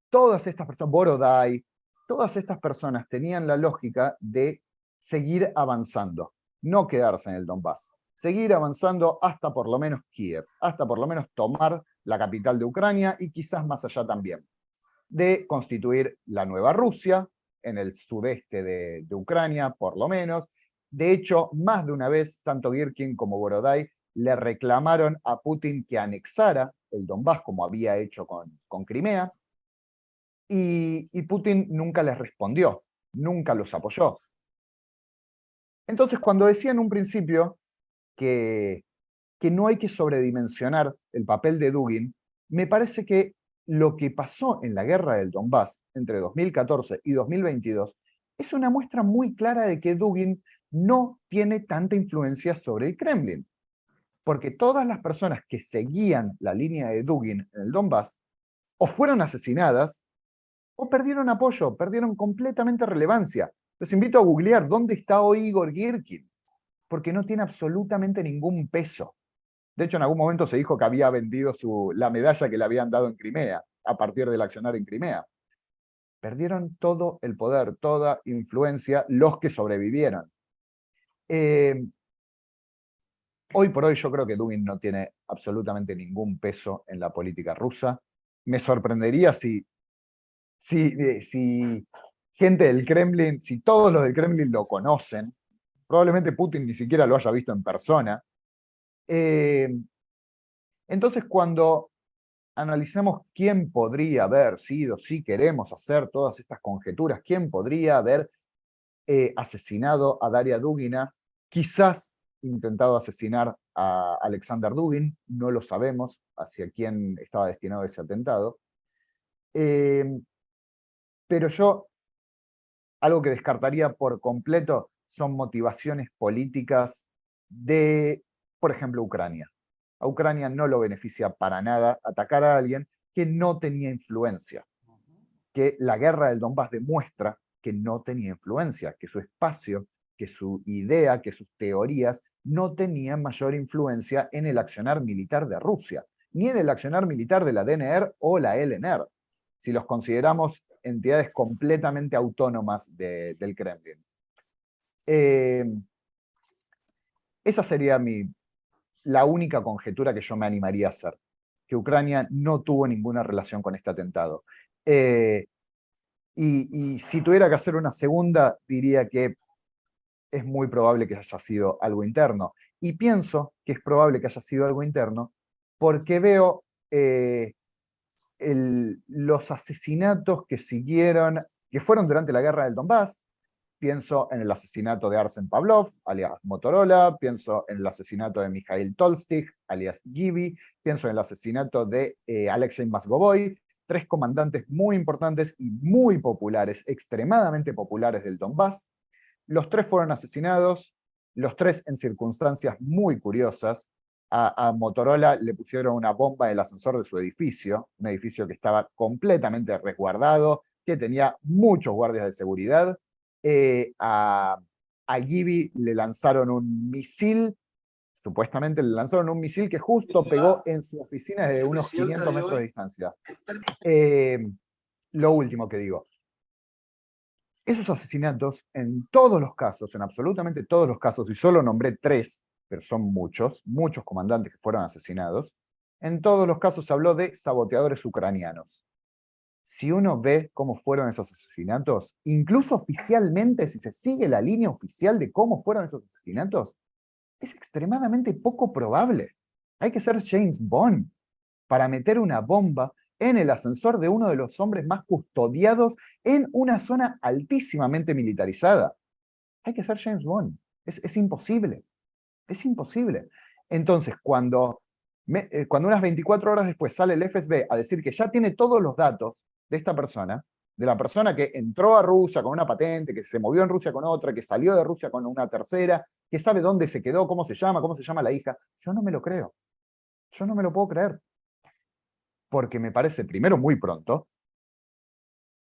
Speaker 4: todas estas personas, Borodai, todas estas personas tenían la lógica de seguir avanzando, no quedarse en el Donbass, seguir avanzando hasta por lo menos Kiev, hasta por lo menos tomar la capital de Ucrania y quizás más allá también, de constituir la nueva Rusia en el sudeste de Ucrania, por lo menos. De hecho, más de una vez, tanto Girkin como Borodai le reclamaron a Putin que anexara el Donbass, como había hecho con Crimea, y Putin nunca les respondió, nunca los apoyó. Entonces, cuando decía en un principio que no hay que sobredimensionar el papel de Dugin, me parece que lo que pasó en la guerra del Donbass entre 2014 y 2022 es una muestra muy clara de que Dugin no tiene tanta influencia sobre el Kremlin. Porque todas las personas que seguían la línea de Dugin en el Donbass o fueron asesinadas o perdieron apoyo, perdieron completamente relevancia. Los invito a googlear dónde está hoy Igor Girkin, porque no tiene absolutamente ningún peso. De hecho, en algún momento se dijo que había vendido la medalla que le habían dado en Crimea, a partir del accionar en Crimea. Perdieron todo el poder, toda influencia, los que sobrevivieron. Hoy por hoy yo creo que Dugin no tiene absolutamente ningún peso en la política rusa. Me sorprendería si gente del Kremlin, si todos los del Kremlin lo conocen, probablemente Putin ni siquiera lo haya visto en persona. Entonces, cuando analizamos quién podría haber sido, si queremos hacer todas estas conjeturas, quién podría haber asesinado a Daria Dugina, quizás intentado asesinar a Alexander Dugin, no lo sabemos hacia quién estaba destinado ese atentado. Pero yo, algo que descartaría por completo son motivaciones políticas de, por ejemplo, Ucrania. A Ucrania no lo beneficia para nada atacar a alguien que no tenía influencia, que la guerra del Donbass demuestra que no tenía influencia, que su espacio, que su idea, que sus teorías no tenían mayor influencia en el accionar militar de Rusia, ni en el accionar militar de la DNR o la LNR, si los consideramos entidades completamente autónomas del Kremlin. Eh, esa sería la única conjetura que yo me animaría a hacer, que Ucrania no tuvo ninguna relación con este atentado. Y si tuviera que hacer una segunda, diría que es muy probable que haya sido algo interno. Y pienso que es probable que haya sido algo interno porque veo los asesinatos que siguieron, que fueron durante la guerra del Donbass. Pienso en el asesinato de Arsen Pavlov, alias Motorola, pienso en el asesinato de Mikhail Tolstich, alias Gibby, pienso en el asesinato de Alexei Mozgovoi, tres comandantes muy importantes y muy populares, extremadamente populares del Donbass. Los tres fueron asesinados, los tres en circunstancias muy curiosas. A Motorola le pusieron una bomba en el ascensor de su edificio, un edificio que estaba completamente resguardado, que tenía muchos guardias de seguridad. A Gibby le lanzaron un misil, supuestamente le lanzaron un misil que justo pegó en su oficina de unos 500 metros de distancia. Lo último que digo, esos asesinatos, en todos los casos, en absolutamente todos los casos, y solo nombré 3, pero son muchos comandantes que fueron asesinados, en todos los casos se habló de saboteadores ucranianos. Si uno ve cómo fueron esos asesinatos, incluso oficialmente, si se sigue la línea oficial de cómo fueron esos asesinatos, es extremadamente poco probable. Hay que ser James Bond para meter una bomba en el ascensor de uno de los hombres más custodiados en una zona altísimamente militarizada. Hay que ser James Bond. Es imposible. Es imposible. Entonces, cuando unas 24 horas después sale el FSB a decir que ya tiene todos los datos de esta persona, de la persona que entró a Rusia con una patente, que se movió en Rusia con otra, que salió de Rusia con una tercera, que sabe dónde se quedó, cómo se llama la hija, yo no me lo creo. Yo no me lo puedo creer. Porque me parece, primero, muy pronto,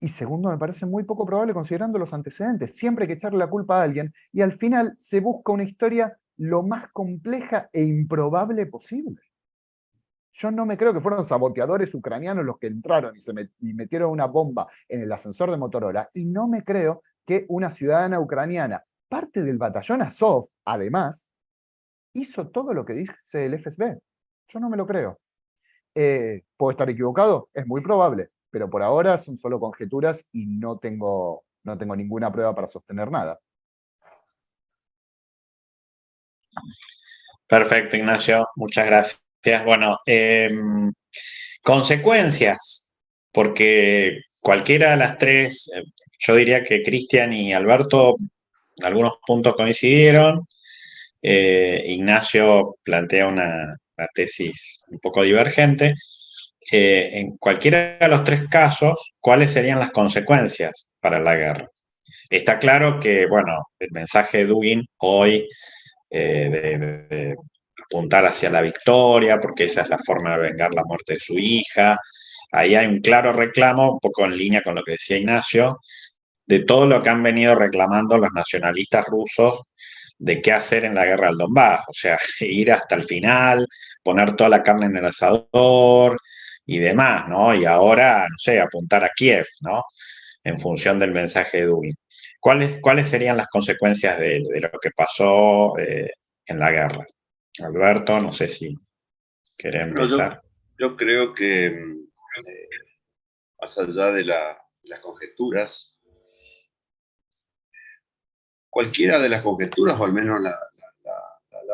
Speaker 4: y segundo, me parece muy poco probable considerando los antecedentes. Siempre hay que echarle la culpa a alguien y al final se busca una historia lo más compleja e improbable posible. Yo no me creo que fueron saboteadores ucranianos los que entraron y metieron una bomba en el ascensor de Motorola, y no me creo que una ciudadana ucraniana, parte del batallón Azov, además, hizo todo lo que dice el FSB. Yo no me lo creo. ¿Puedo estar equivocado? Es muy probable, pero por ahora son solo conjeturas y no tengo ninguna prueba para sostener nada.
Speaker 1: Perfecto, Ignacio, muchas gracias. Bueno, consecuencias, porque cualquiera de las tres, yo diría que Cristian y Alberto en algunos puntos coincidieron. Ignacio plantea una tesis un poco divergente. En cualquiera de los tres casos, ¿cuáles serían las consecuencias para la guerra? Está claro que, bueno, el mensaje de Dugin hoy de apuntar hacia la victoria, porque esa es la forma de vengar la muerte de su hija. Ahí hay un claro reclamo, un poco en línea con lo que decía Ignacio, de todo lo que han venido reclamando los nacionalistas rusos de qué hacer en la guerra del Donbass, o sea, ir hasta el final, poner toda la carne en el asador y demás, ¿no? Y ahora, no sé, apuntar a Kiev, ¿no? En función del mensaje de Dugin. ¿Cuáles serían las consecuencias de lo que pasó en la guerra? Alberto, no sé si querés empezar.
Speaker 3: Yo creo que más allá de las conjeturas, cualquiera de las conjeturas, o al menos la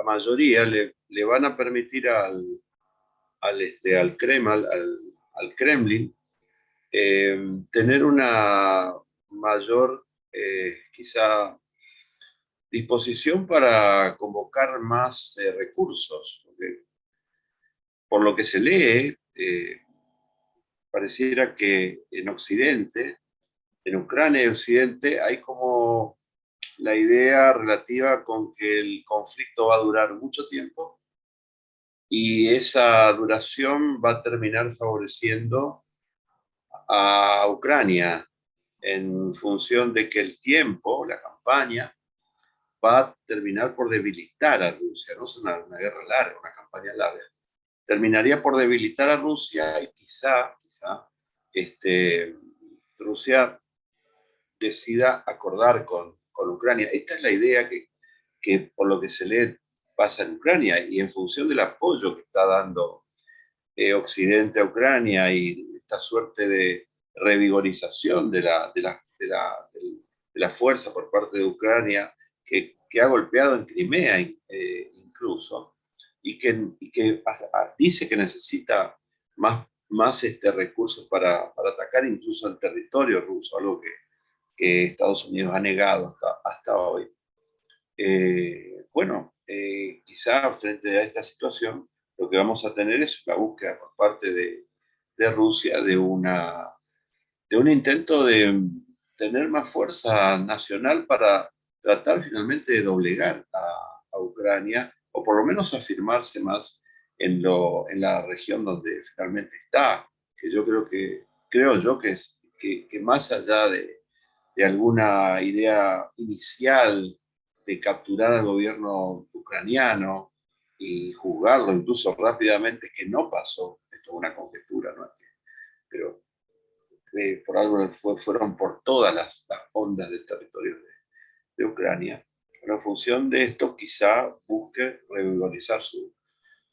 Speaker 3: mayoría, le van a permitir al Kremlin tener una mayor, quizá, disposición para convocar más recursos. Por lo que se lee, pareciera que en Occidente, en Ucrania y Occidente, hay como la idea relativa con que el conflicto va a durar mucho tiempo y esa duración va a terminar favoreciendo a Ucrania en función de que el tiempo, la campaña, va a terminar por debilitar a Rusia. No es una guerra larga, una campaña larga. Terminaría por debilitar a Rusia y quizá Rusia decida acordar con con Ucrania. Esta es la idea que por lo que se lee pasa en Ucrania, y en función del apoyo que está dando Occidente a Ucrania y esta suerte de revigorización de la fuerza por parte de Ucrania, que ha golpeado en Crimea incluso, y que dice que necesita más recursos para atacar incluso el territorio ruso, algo que Estados Unidos ha negado hasta hoy. Quizá frente a esta situación lo que vamos a tener es la búsqueda por parte de Rusia de un intento de tener más fuerza nacional para tratar finalmente de doblegar a Ucrania, o por lo menos afirmarse más en la región donde finalmente está, que yo creo que más allá de alguna idea inicial de capturar al gobierno ucraniano y juzgarlo incluso rápidamente, que no pasó, esto es una conjetura, ¿no? Pero por algo fueron por todas las ondas del territorio de Ucrania. Pero en función de esto, quizá busque revigorizar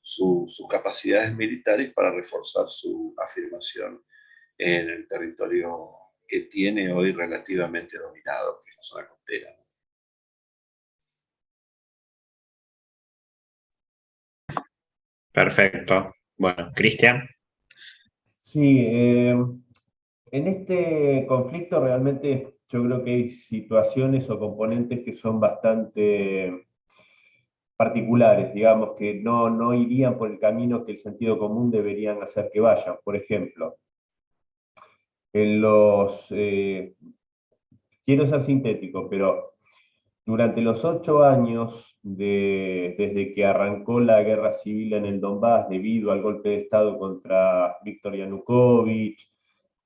Speaker 3: sus capacidades militares para reforzar su afirmación en el territorio que tiene hoy relativamente dominado, que es la zona costera.
Speaker 1: Perfecto. Bueno, Cristian.
Speaker 2: Sí, en este conflicto realmente yo creo que hay situaciones o componentes que son bastante particulares, digamos, que no irían por el camino que el sentido común deberían hacer que vayan. Por ejemplo, quiero ser sintético, pero durante los 8 años desde que arrancó la guerra civil en el Donbass debido al golpe de Estado contra Viktor Yanukovych,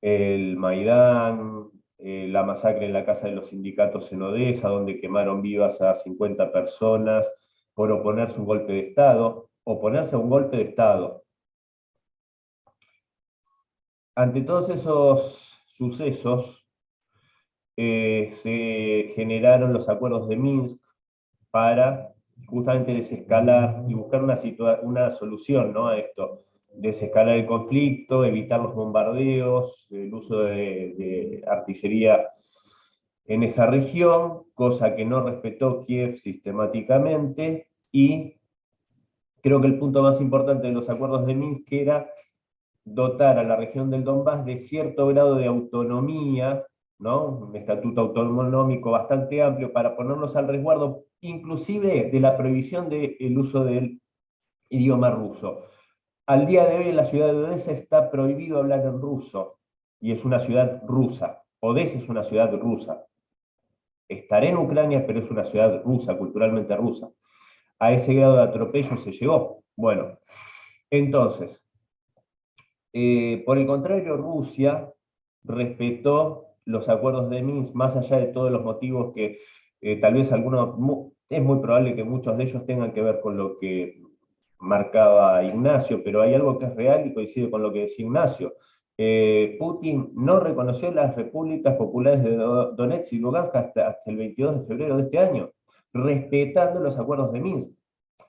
Speaker 2: el Maidán, la masacre en la Casa de los Sindicatos en Odessa, donde quemaron vivas a 50 personas por oponerse a un golpe de Estado, oponerse a un golpe de Estado. Ante todos esos sucesos, se generaron los acuerdos de Minsk para justamente desescalar y buscar una solución, ¿no?, a esto. Desescalar el conflicto, evitar los bombardeos, el uso de artillería en esa región, cosa que no respetó Kiev sistemáticamente, y creo que el punto más importante de los acuerdos de Minsk era dotar a la región del Donbass de cierto grado de autonomía, ¿no?, un estatuto autonómico bastante amplio para ponerlos al resguardo, inclusive de la prohibición del uso del idioma ruso. Al día de hoy en la ciudad de Odessa está prohibido hablar en ruso, y es una ciudad rusa. Odessa es una ciudad rusa. Estaré en Ucrania, pero es una ciudad rusa, culturalmente rusa. A ese grado de atropello se llegó. Bueno, entonces, por el contrario, Rusia respetó los acuerdos de Minsk, más allá de todos los motivos que tal vez algunos, es muy probable que muchos de ellos tengan que ver con lo que marcaba Ignacio, pero hay algo que es real y coincide con lo que decía Ignacio. Putin no reconoció las repúblicas populares de Donetsk y Lugansk hasta el 22 de febrero de este año, respetando los acuerdos de Minsk.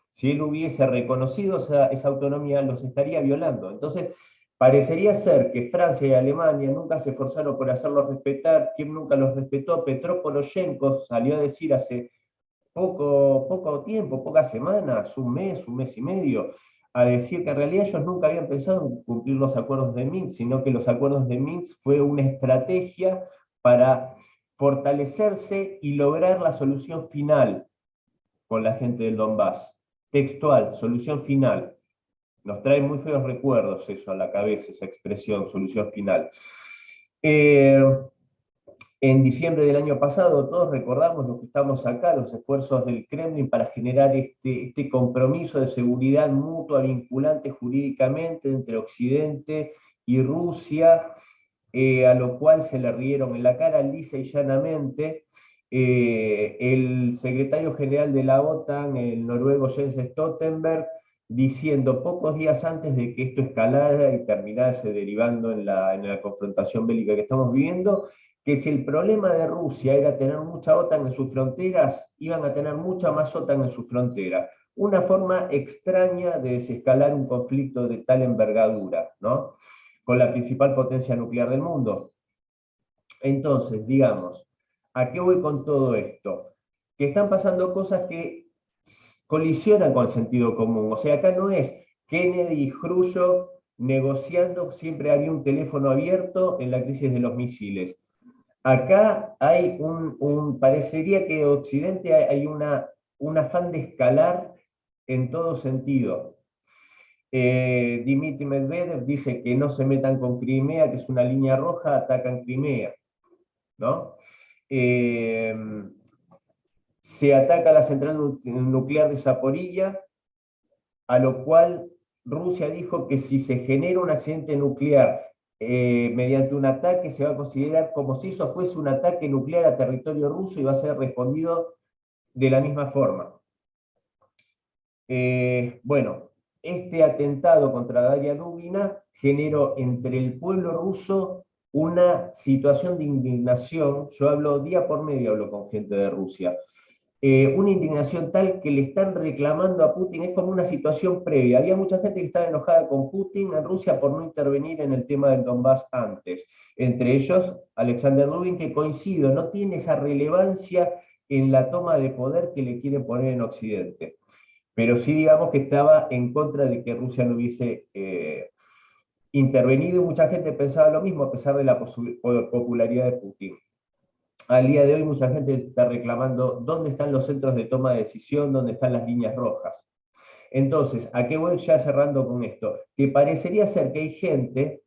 Speaker 2: Si él hubiese reconocido esa autonomía, los estaría violando. Entonces, parecería ser que Francia y Alemania nunca se esforzaron por hacerlos respetar. ¿Quién nunca los respetó? Petro Poroshenko salió a decir hace poco tiempo, pocas semanas, un mes y medio, a decir que en realidad ellos nunca habían pensado en cumplir los acuerdos de Minsk, sino que los acuerdos de Minsk fue una estrategia para fortalecerse y lograr la solución final con la gente del Donbass. Textual, solución final. Nos trae muy feos recuerdos eso a la cabeza, esa expresión, solución final. En diciembre del año pasado, todos recordamos los que estamos acá, los esfuerzos del Kremlin para generar este compromiso de seguridad mutua vinculante jurídicamente entre Occidente y Rusia, a lo cual se le rieron en la cara lisa y llanamente. El secretario general de la OTAN, el noruego Jens Stoltenberg, diciendo pocos días antes de que esto escalara y terminase derivando en la confrontación bélica que estamos viviendo, que si el problema de Rusia era tener mucha OTAN en sus fronteras, iban a tener mucha más OTAN en su frontera. Una forma extraña de desescalar un conflicto de tal envergadura, ¿no? Con la principal potencia nuclear del mundo. Entonces, digamos, ¿a qué voy con todo esto? Que están pasando cosas que colisionan con el sentido común. O sea, acá no es Kennedy y Khrushchev negociando, siempre había un teléfono abierto en la crisis de los misiles. Acá hay parecería que en Occidente hay un afán de escalar en todo sentido. Dmitry Medvedev dice que no se metan con Crimea, que es una línea roja, atacan Crimea, ¿no? Se ataca la central nuclear de Zaporilla, a lo cual Rusia dijo que si se genera un accidente nuclear mediante un ataque, se va a considerar como si eso fuese un ataque nuclear a territorio ruso y va a ser respondido de la misma forma. Bueno, este atentado contra Daria Dugina generó entre el pueblo ruso una situación de indignación. Yo hablo día por medio, hablo con gente de Rusia. Una indignación tal que le están reclamando a Putin, es como una situación previa. Había mucha gente que estaba enojada con Putin en Rusia por no intervenir en el tema del Donbass antes. Entre ellos, Alexander Dugin, que coincido, no tiene esa relevancia en la toma de poder que le quieren poner en Occidente. Pero sí, digamos que estaba en contra de que Rusia no hubiese intervenido, y mucha gente pensaba lo mismo a pesar de la popularidad de Putin. Al día de hoy mucha gente está reclamando dónde están los centros de toma de decisión, dónde están las líneas rojas. Entonces, ¿a qué voy ya cerrando con esto? Que parecería ser que hay gente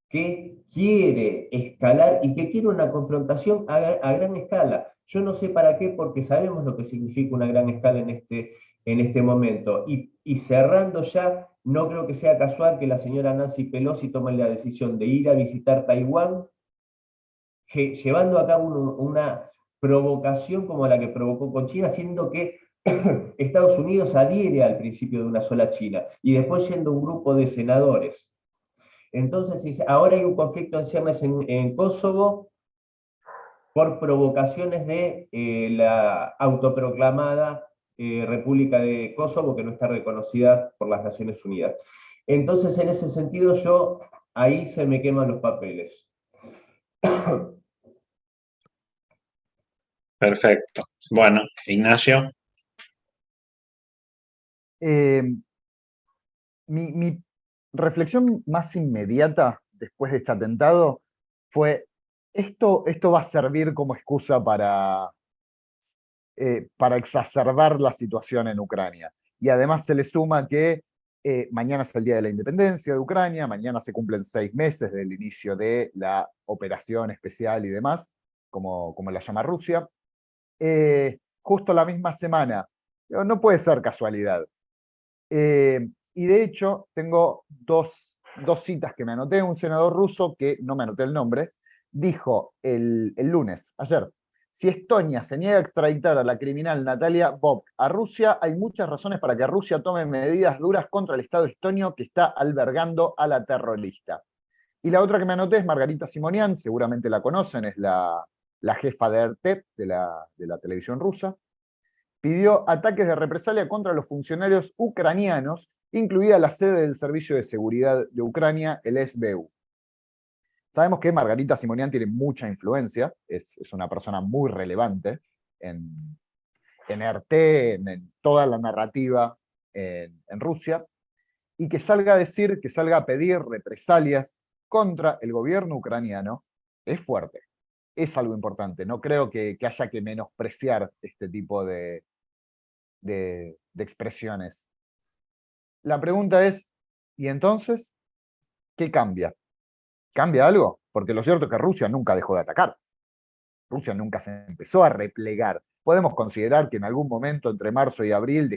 Speaker 2: que quiere escalar y que quiere una confrontación a gran escala. Yo no sé para qué, porque sabemos lo que significa una gran escala en este momento. Y cerrando ya, no creo que sea casual que la señora Nancy Pelosi tome la decisión de ir a visitar Taiwán, llevando a cabo una provocación como la que provocó con China, siendo que Estados Unidos adhiere al principio de una sola China, y después yendo un grupo de senadores. Entonces, ahora hay un conflicto en ciernes en Kosovo por provocaciones de la autoproclamada República de Kosovo, que no está reconocida por las Naciones Unidas. Entonces, en ese sentido, ahí se me queman los papeles.
Speaker 1: Perfecto. Bueno, Ignacio.
Speaker 4: Mi reflexión más inmediata después de este atentado fue, esto va a servir como excusa para exacerbar la situación en Ucrania. Y además se le suma que mañana es el Día de la Independencia de Ucrania, mañana se cumplen 6 meses del inicio de la operación especial y demás, como la llama Rusia. Justo la misma semana. No puede ser casualidad. Y de hecho, tengo dos citas que me anoté. Un senador ruso, que no me anoté el nombre, dijo el lunes, ayer: si Estonia se niega a extraditar a la criminal Natalia Vovk a Rusia, hay muchas razones para que Rusia tome medidas duras contra el Estado estonio que está albergando a la terrorista. Y la otra que me anoté es Margarita Simonian, seguramente la conocen, es la jefa de RT, de la televisión rusa. Pidió ataques de represalia contra los funcionarios ucranianos, incluida la sede del Servicio de Seguridad de Ucrania, el SBU. Sabemos que Margarita Simonian tiene mucha influencia, es una persona muy relevante en RT, en toda la narrativa en Rusia, y que salga a decir, que salga a pedir represalias contra el gobierno ucraniano, es fuerte, es algo importante. No creo que haya que menospreciar este tipo de expresiones. La pregunta es, ¿y entonces qué cambia? ¿Cambia algo? Porque lo cierto es que Rusia nunca dejó de atacar. Rusia nunca se empezó a replegar. Podemos considerar que en algún momento entre marzo y abril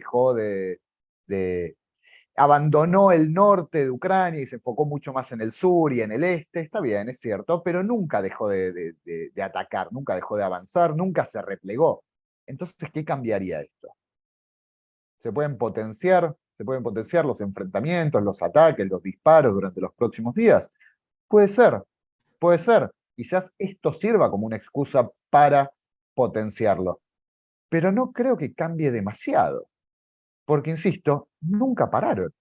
Speaker 4: abandonó el norte de Ucrania y se enfocó mucho más en el sur y en el este. Está bien, es cierto, pero nunca dejó de atacar, nunca dejó de avanzar, nunca se replegó. Entonces, ¿qué cambiaría esto? Se pueden potenciar los enfrentamientos, los ataques, los disparos durante los próximos días. Puede ser, puede ser, Quizás esto sirva como una excusa para potenciarlo, pero no creo que cambie demasiado, porque, insisto, nunca pararon.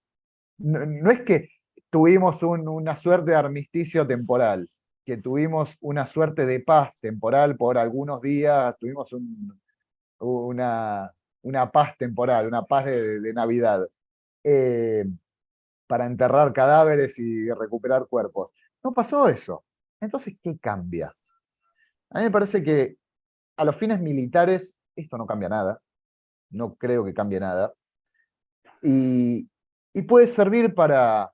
Speaker 4: No es que tuvimos una suerte de armisticio temporal, que tuvimos una suerte de paz temporal por algunos días, tuvimos una paz temporal, una paz de Navidad, eh, para enterrar cadáveres y recuperar cuerpos. No pasó eso. Entonces, ¿qué cambia? A mí me parece que a los fines militares esto no cambia nada. No creo que cambie nada. Y puede servir para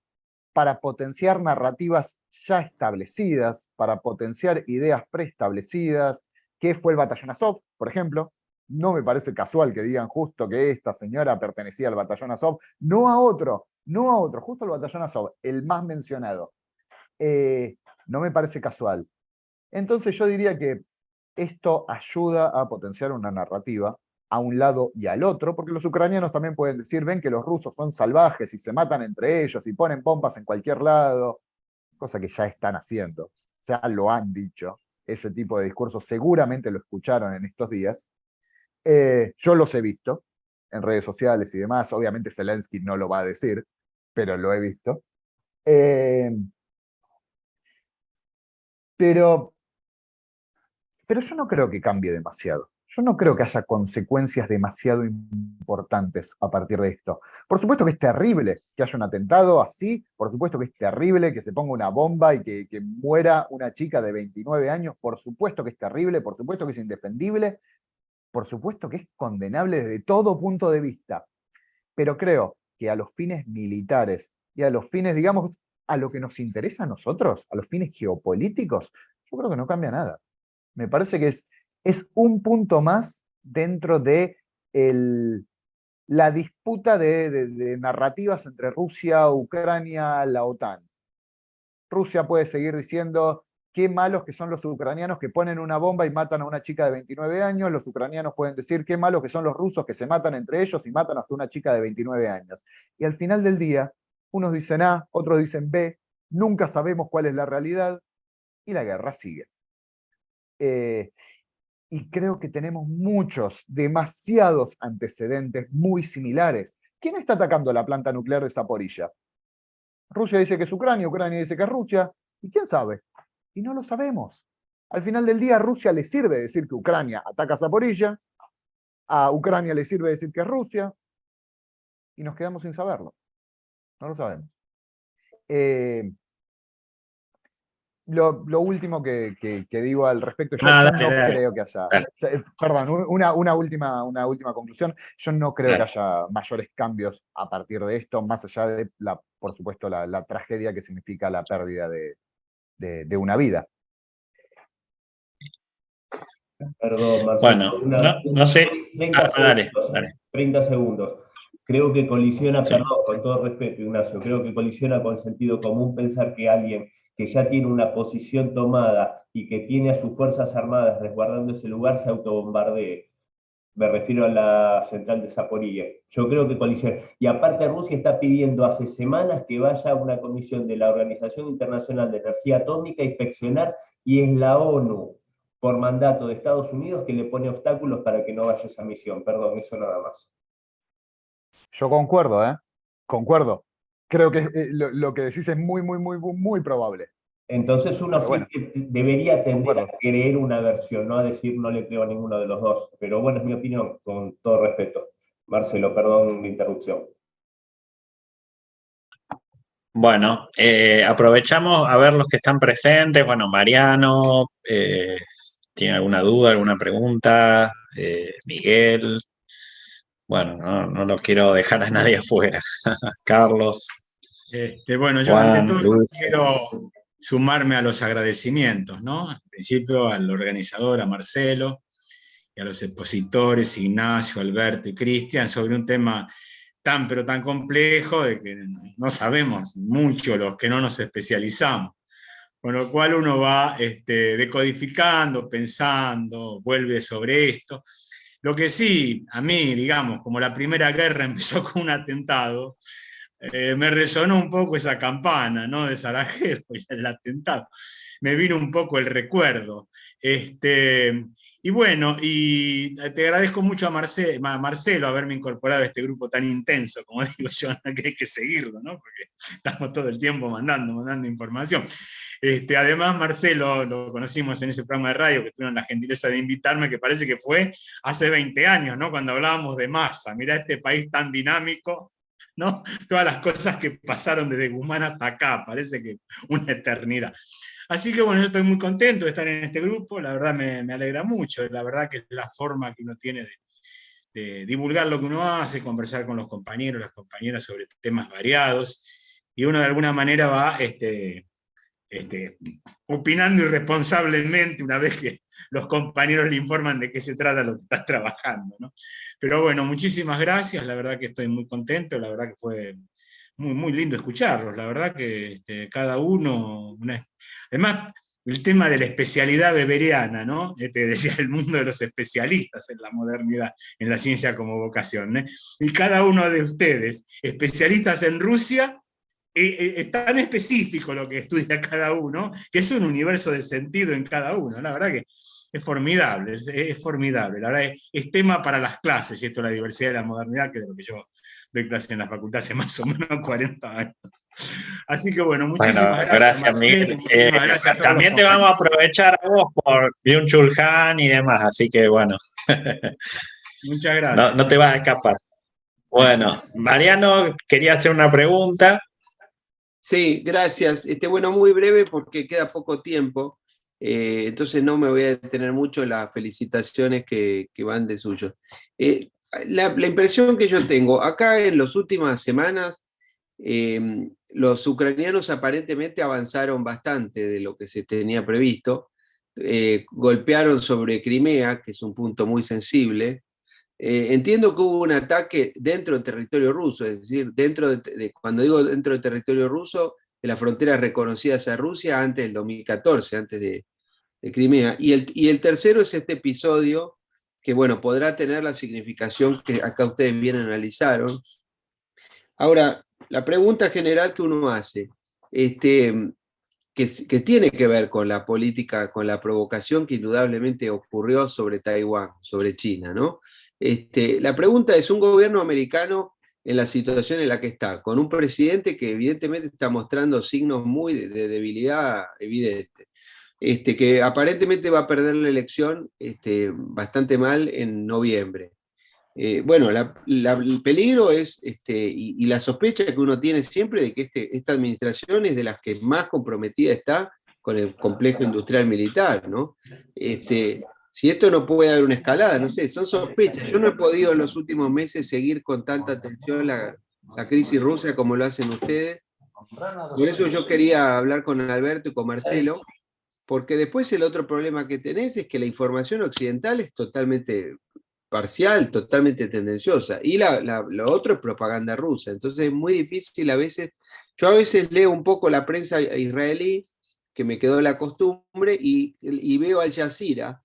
Speaker 4: potenciar narrativas ya establecidas, para potenciar ideas preestablecidas. ¿Qué fue el batallón Azov, por ejemplo? No me parece casual que digan justo que esta señora pertenecía al batallón Azov, no a otro, justo al batallón Azov, el más mencionado. No me parece casual. Entonces yo diría que esto ayuda a potenciar una narrativa a un lado y al otro, porque los ucranianos también pueden decir, ven que los rusos son salvajes y se matan entre ellos y ponen bombas en cualquier lado, cosa que ya están haciendo, ya lo han dicho, ese tipo de discursos seguramente lo escucharon en estos días. Yo los he visto en redes sociales y demás, obviamente Zelensky no lo va a decir, pero lo he visto. Pero yo no creo que cambie demasiado. Yo no creo que haya consecuencias demasiado importantes a partir de esto. Por supuesto que es terrible que haya un atentado así, por supuesto que es terrible que se ponga una bomba y que muera una chica de 29 años, por supuesto que es terrible, por supuesto que es indefendible, por supuesto que es condenable desde todo punto de vista. Pero creo que a los fines militares y a los fines, digamos, a lo que nos interesa a nosotros, a los fines geopolíticos, yo creo que no cambia nada. Me parece que es un punto más dentro de la disputa de narrativas entre Rusia, Ucrania, la OTAN. Rusia puede seguir diciendo qué malos que son los ucranianos que ponen una bomba y matan a una chica de 29 años. Los ucranianos pueden decir qué malos que son los rusos que se matan entre ellos y matan hasta una chica de 29 años. Y al final del día, unos dicen A, otros dicen B, nunca sabemos cuál es la realidad y la guerra sigue. Y creo que tenemos demasiados antecedentes muy similares. ¿Quién está atacando la planta nuclear de Zaporilla? Rusia dice que es Ucrania, Ucrania dice que es Rusia, ¿y quién sabe? Y no lo sabemos. Al final del día a Rusia le sirve decir que Ucrania ataca Zaporilla, a Ucrania le sirve decir que es Rusia, y nos quedamos sin saberlo. No lo sabemos. Lo último que digo al respecto, yo no creo que haya... Perdón, una última conclusión. Yo no creo que haya mayores cambios a partir de esto, más allá de, por supuesto, la tragedia que significa la pérdida de una vida.
Speaker 2: Perdón, Marcelo.
Speaker 1: Bueno, no sé.
Speaker 2: 30 segundos. Creo que colisiona, perdón, con todo respeto, Ignacio, creo que colisiona con sentido común pensar que alguien que ya tiene una posición tomada y que tiene a sus Fuerzas Armadas resguardando ese lugar se autobombardee. Me refiero a la central de Zaporilla. Yo creo que colisiona. Y aparte Rusia está pidiendo hace semanas que vaya una comisión de la Organización Internacional de Energía Atómica a inspeccionar, y es la ONU, por mandato de Estados Unidos, que le pone obstáculos para que no vaya esa misión. Perdón, eso nada más.
Speaker 4: Yo concuerdo, concuerdo. Creo que lo que decís es muy, muy, muy, muy probable.
Speaker 2: Entonces uno debería tender a creer una versión, no a decir no le creo a ninguno de los dos. Pero bueno, es mi opinión, con todo respeto. Marcelo, perdón la interrupción.
Speaker 1: Bueno, aprovechamos a ver los que están presentes. Bueno, Mariano, ¿tiene alguna duda, alguna pregunta? Miguel. Bueno, no lo quiero dejar a nadie afuera. Carlos.
Speaker 5: Bueno, yo ante todo quiero sumarme a los agradecimientos, ¿no? Al principio al organizador, a Marcelo, y a los expositores, Ignacio, Alberto y Cristian, sobre un tema tan pero tan complejo de que no sabemos mucho los que no nos especializamos. Con lo cual uno va decodificando, pensando, vuelve sobre esto. Lo que sí, a mí, digamos, como la Primera Guerra empezó con un atentado, me resonó un poco esa campana, ¿no? De Sarajevo y el atentado. Me vino un poco el recuerdo. Y bueno, y te agradezco mucho a Marcelo haberme incorporado a este grupo tan intenso, como digo yo, que hay que seguirlo, ¿no? Porque estamos todo el tiempo mandando información. Además, Marcelo lo conocimos en ese programa de radio que tuvieron la gentileza de invitarme, que parece que fue hace 20 años, ¿no? Cuando hablábamos de Massa. Mirá este país tan dinámico, ¿no? Todas las cosas que pasaron desde Guzmán hasta acá, parece que una eternidad. Así que bueno, yo estoy muy contento de estar en este grupo, la verdad me alegra mucho, la verdad que es la forma que uno tiene de divulgar lo que uno hace, conversar con los compañeros, las compañeras sobre temas variados, y uno de alguna manera va opinando irresponsablemente una vez que los compañeros le informan de qué se trata lo que estás trabajando, ¿no? Pero bueno, muchísimas gracias, la verdad que estoy muy contento, la verdad que fue muy, muy lindo escucharlos, la verdad que cada uno, además el tema de la especialidad weberiana, ¿no? Decía el mundo de los especialistas en la modernidad, en la ciencia como vocación, ¿eh? Y cada uno de ustedes, especialistas en Rusia, es tan específico lo que estudia cada uno, que es un universo de sentido en cada uno, la verdad que es formidable, es formidable, la verdad es tema para las clases, y esto de la diversidad y la modernidad, que es lo que yo doy clase en la facultad hace más o menos 40 años. Así que bueno, muchísimas gracias
Speaker 1: Marcelo,
Speaker 5: Miguel. Muchísimas gracias a todos.
Speaker 1: También te vamos a aprovechar a vos por Byung-Chul Han y demás, así que bueno.
Speaker 5: Muchas gracias.
Speaker 1: No te vas a escapar. Bueno, Mariano quería hacer una pregunta.
Speaker 6: Sí, gracias. Bueno, muy breve porque queda poco tiempo, entonces no me voy a detener mucho en las felicitaciones que van de suyo. La impresión que yo tengo, acá en las últimas semanas, los ucranianos aparentemente avanzaron bastante de lo que se tenía previsto, golpearon sobre Crimea, que es un punto muy sensible. Entiendo que hubo un ataque dentro del territorio ruso, es decir, cuando digo dentro del territorio ruso, de las fronteras reconocidas a Rusia antes del 2014, antes de Crimea. Y el tercero es este episodio que, bueno, podrá tener la significación que acá ustedes bien analizaron. Ahora, la pregunta general que uno hace, que tiene que ver con la política, con la provocación que indudablemente ocurrió sobre Taiwán, sobre China, ¿no? La pregunta es, un gobierno americano en la situación en la que está, con un presidente que evidentemente está mostrando signos muy de debilidad evidente, que aparentemente va a perder la elección bastante mal en noviembre. Bueno, el peligro es, y la sospecha que uno tiene siempre de que esta administración es de las que más comprometida está con el complejo industrial militar, ¿no? Si esto no puede haber una escalada, no sé, son sospechas. Yo no he podido en los últimos meses seguir con tanta atención la crisis rusa como lo hacen ustedes. Por eso yo quería hablar con Alberto y con Marcelo, porque después el otro problema que tenés es que la información occidental es totalmente parcial, totalmente tendenciosa, y lo otro es propaganda rusa, entonces es muy difícil a veces. Yo a veces leo un poco la prensa israelí, que me quedó la costumbre, y veo Al Jazeera,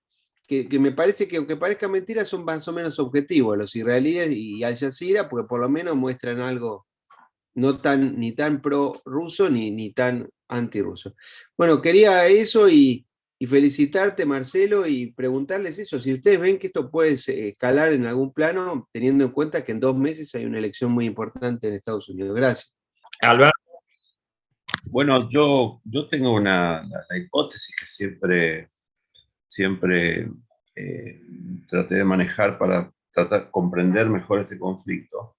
Speaker 6: que me parece que, aunque parezca mentira, son más o menos objetivos los israelíes y Al Jazeera, porque por lo menos muestran algo no ni tan pro-ruso ni tan anti-ruso. Bueno, quería eso y felicitarte, Marcelo, y preguntarles eso, si ustedes ven que esto puede escalar en algún plano, teniendo en cuenta que en 2 meses hay una elección muy importante en Estados Unidos. Gracias.
Speaker 1: Alberto.
Speaker 3: Bueno, yo tengo la hipótesis que siempre traté de manejar para tratar de comprender mejor este conflicto.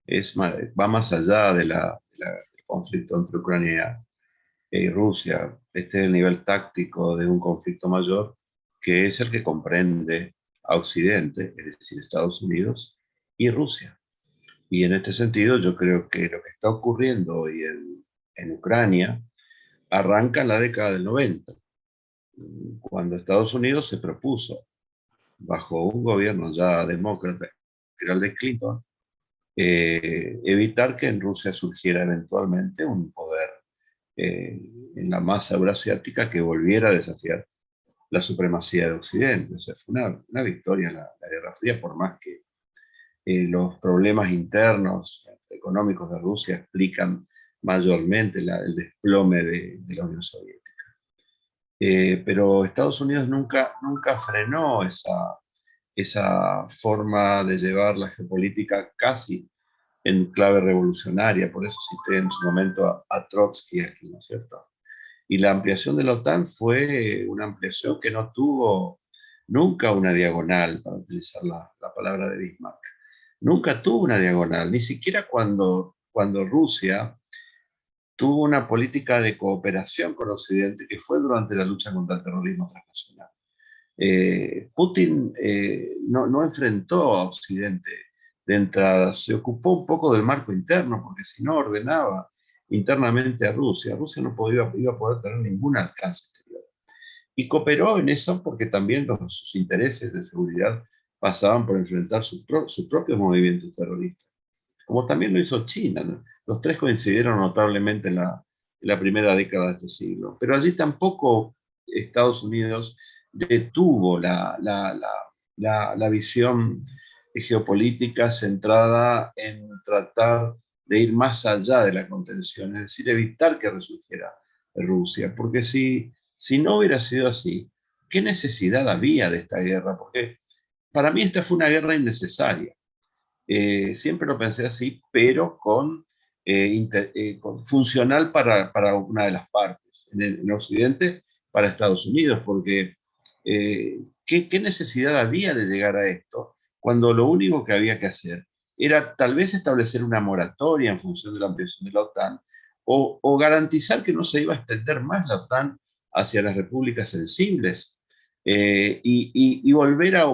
Speaker 3: Va más allá del conflicto entre Ucrania y Rusia. Este es el nivel táctico de un conflicto mayor, que es el que comprende a Occidente, es decir, Estados Unidos y Rusia. Y en este sentido yo creo que lo que está ocurriendo hoy en Ucrania arranca en la década del 90, cuando Estados Unidos se propuso, bajo un gobierno ya demócrata, que era el de Clinton, evitar que en Rusia surgiera eventualmente un poder en la masa euroasiática que volviera a desafiar la supremacía de Occidente. O sea, fue una victoria en la Guerra Fría, por más que los problemas internos económicos de Rusia explican mayormente el desplome de la Unión Soviética. Pero Estados Unidos nunca frenó esa forma de llevar la geopolítica casi en clave revolucionaria, por eso cité en su momento a Trotsky aquí, ¿no es cierto? Y la ampliación de la OTAN fue una ampliación que no tuvo nunca una diagonal, para utilizar la palabra de Bismarck. Nunca tuvo una diagonal, ni siquiera cuando Rusia tuvo una política de cooperación con Occidente, que fue durante la lucha contra el terrorismo transnacional. Putin no enfrentó a Occidente de entrada, se ocupó un poco del marco interno, porque si no ordenaba internamente a Rusia no iba a poder tener ningún alcance exterior. Y cooperó en eso porque también sus intereses de seguridad pasaban por enfrentar sus propios movimientos terroristas, como también lo hizo China, ¿no? Los tres coincidieron notablemente en la primera década de este siglo. Pero allí tampoco Estados Unidos detuvo la visión geopolítica centrada en tratar de ir más allá de la contención, es decir, evitar que resurgiera Rusia. Porque si no hubiera sido así, ¿qué necesidad había de esta guerra? Porque para mí esta fue una guerra innecesaria. Siempre lo pensé así, pero con funcional para una de las partes. En Occidente, para Estados Unidos, porque ¿qué necesidad había de llegar a esto cuando lo único que había que hacer era tal vez establecer una moratoria en función de la ampliación de la OTAN o garantizar que no se iba a extender más la OTAN hacia las repúblicas sensibles? Y volver a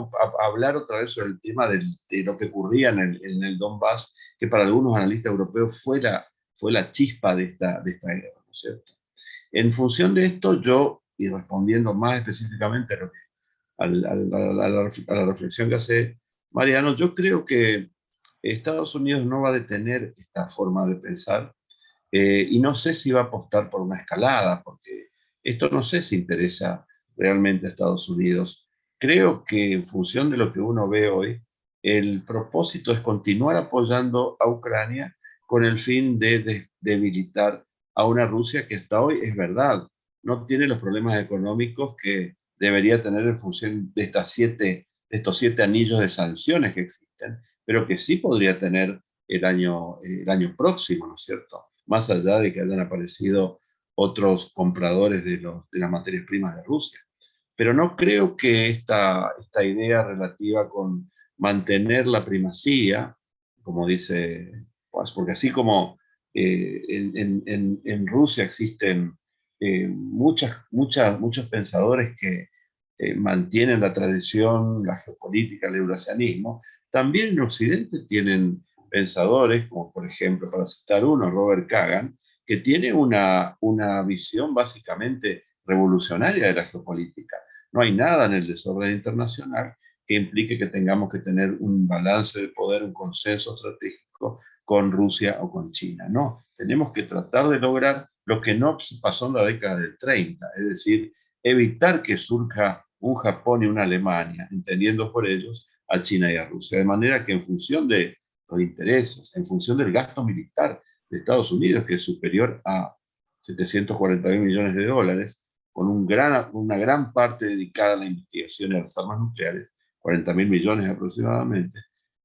Speaker 3: hablar otra vez sobre el tema de lo que ocurría en el Donbass, que para algunos analistas europeos fue la chispa de esta guerra, ¿no es cierto? En función de esto, yo, y respondiendo más específicamente a la reflexión que hace Mariano, yo creo que Estados Unidos no va a detener esta forma de pensar, y no sé si va a apostar por una escalada, porque esto no sé si interesa realmente a Estados Unidos. Creo que en función de lo que uno ve hoy, el propósito es continuar apoyando a Ucrania con el fin de debilitar a una Rusia que hasta hoy, es verdad, no tiene los problemas económicos que debería tener en función de estos 7 anillos de sanciones que existen, pero que sí podría tener el año próximo, ¿no es cierto? Más allá de que hayan aparecido otros compradores de las materias primas de Rusia. Pero no creo que esta idea relativa con mantener la primacía, como dice, pues, porque así como en Rusia existen muchos pensadores que mantienen la tradición, la geopolítica, el eurasianismo, también en Occidente tienen pensadores, como por ejemplo, para citar uno, Robert Kagan, que tiene una visión básicamente revolucionaria de la geopolítica. No hay nada en el desorden internacional que implique que tengamos que tener un balance de poder, un consenso estratégico con Rusia o con China. No, tenemos que tratar de lograr lo que no pasó en la década del 30, es decir, evitar que surja un Japón y una Alemania, entendiendo por ellos a China y a Rusia, de manera que en función de los intereses, en función del gasto militar de Estados Unidos, que es superior a 740.000 millones de dólares, con una gran parte dedicada a la investigación y a las armas nucleares, 40.000 millones aproximadamente,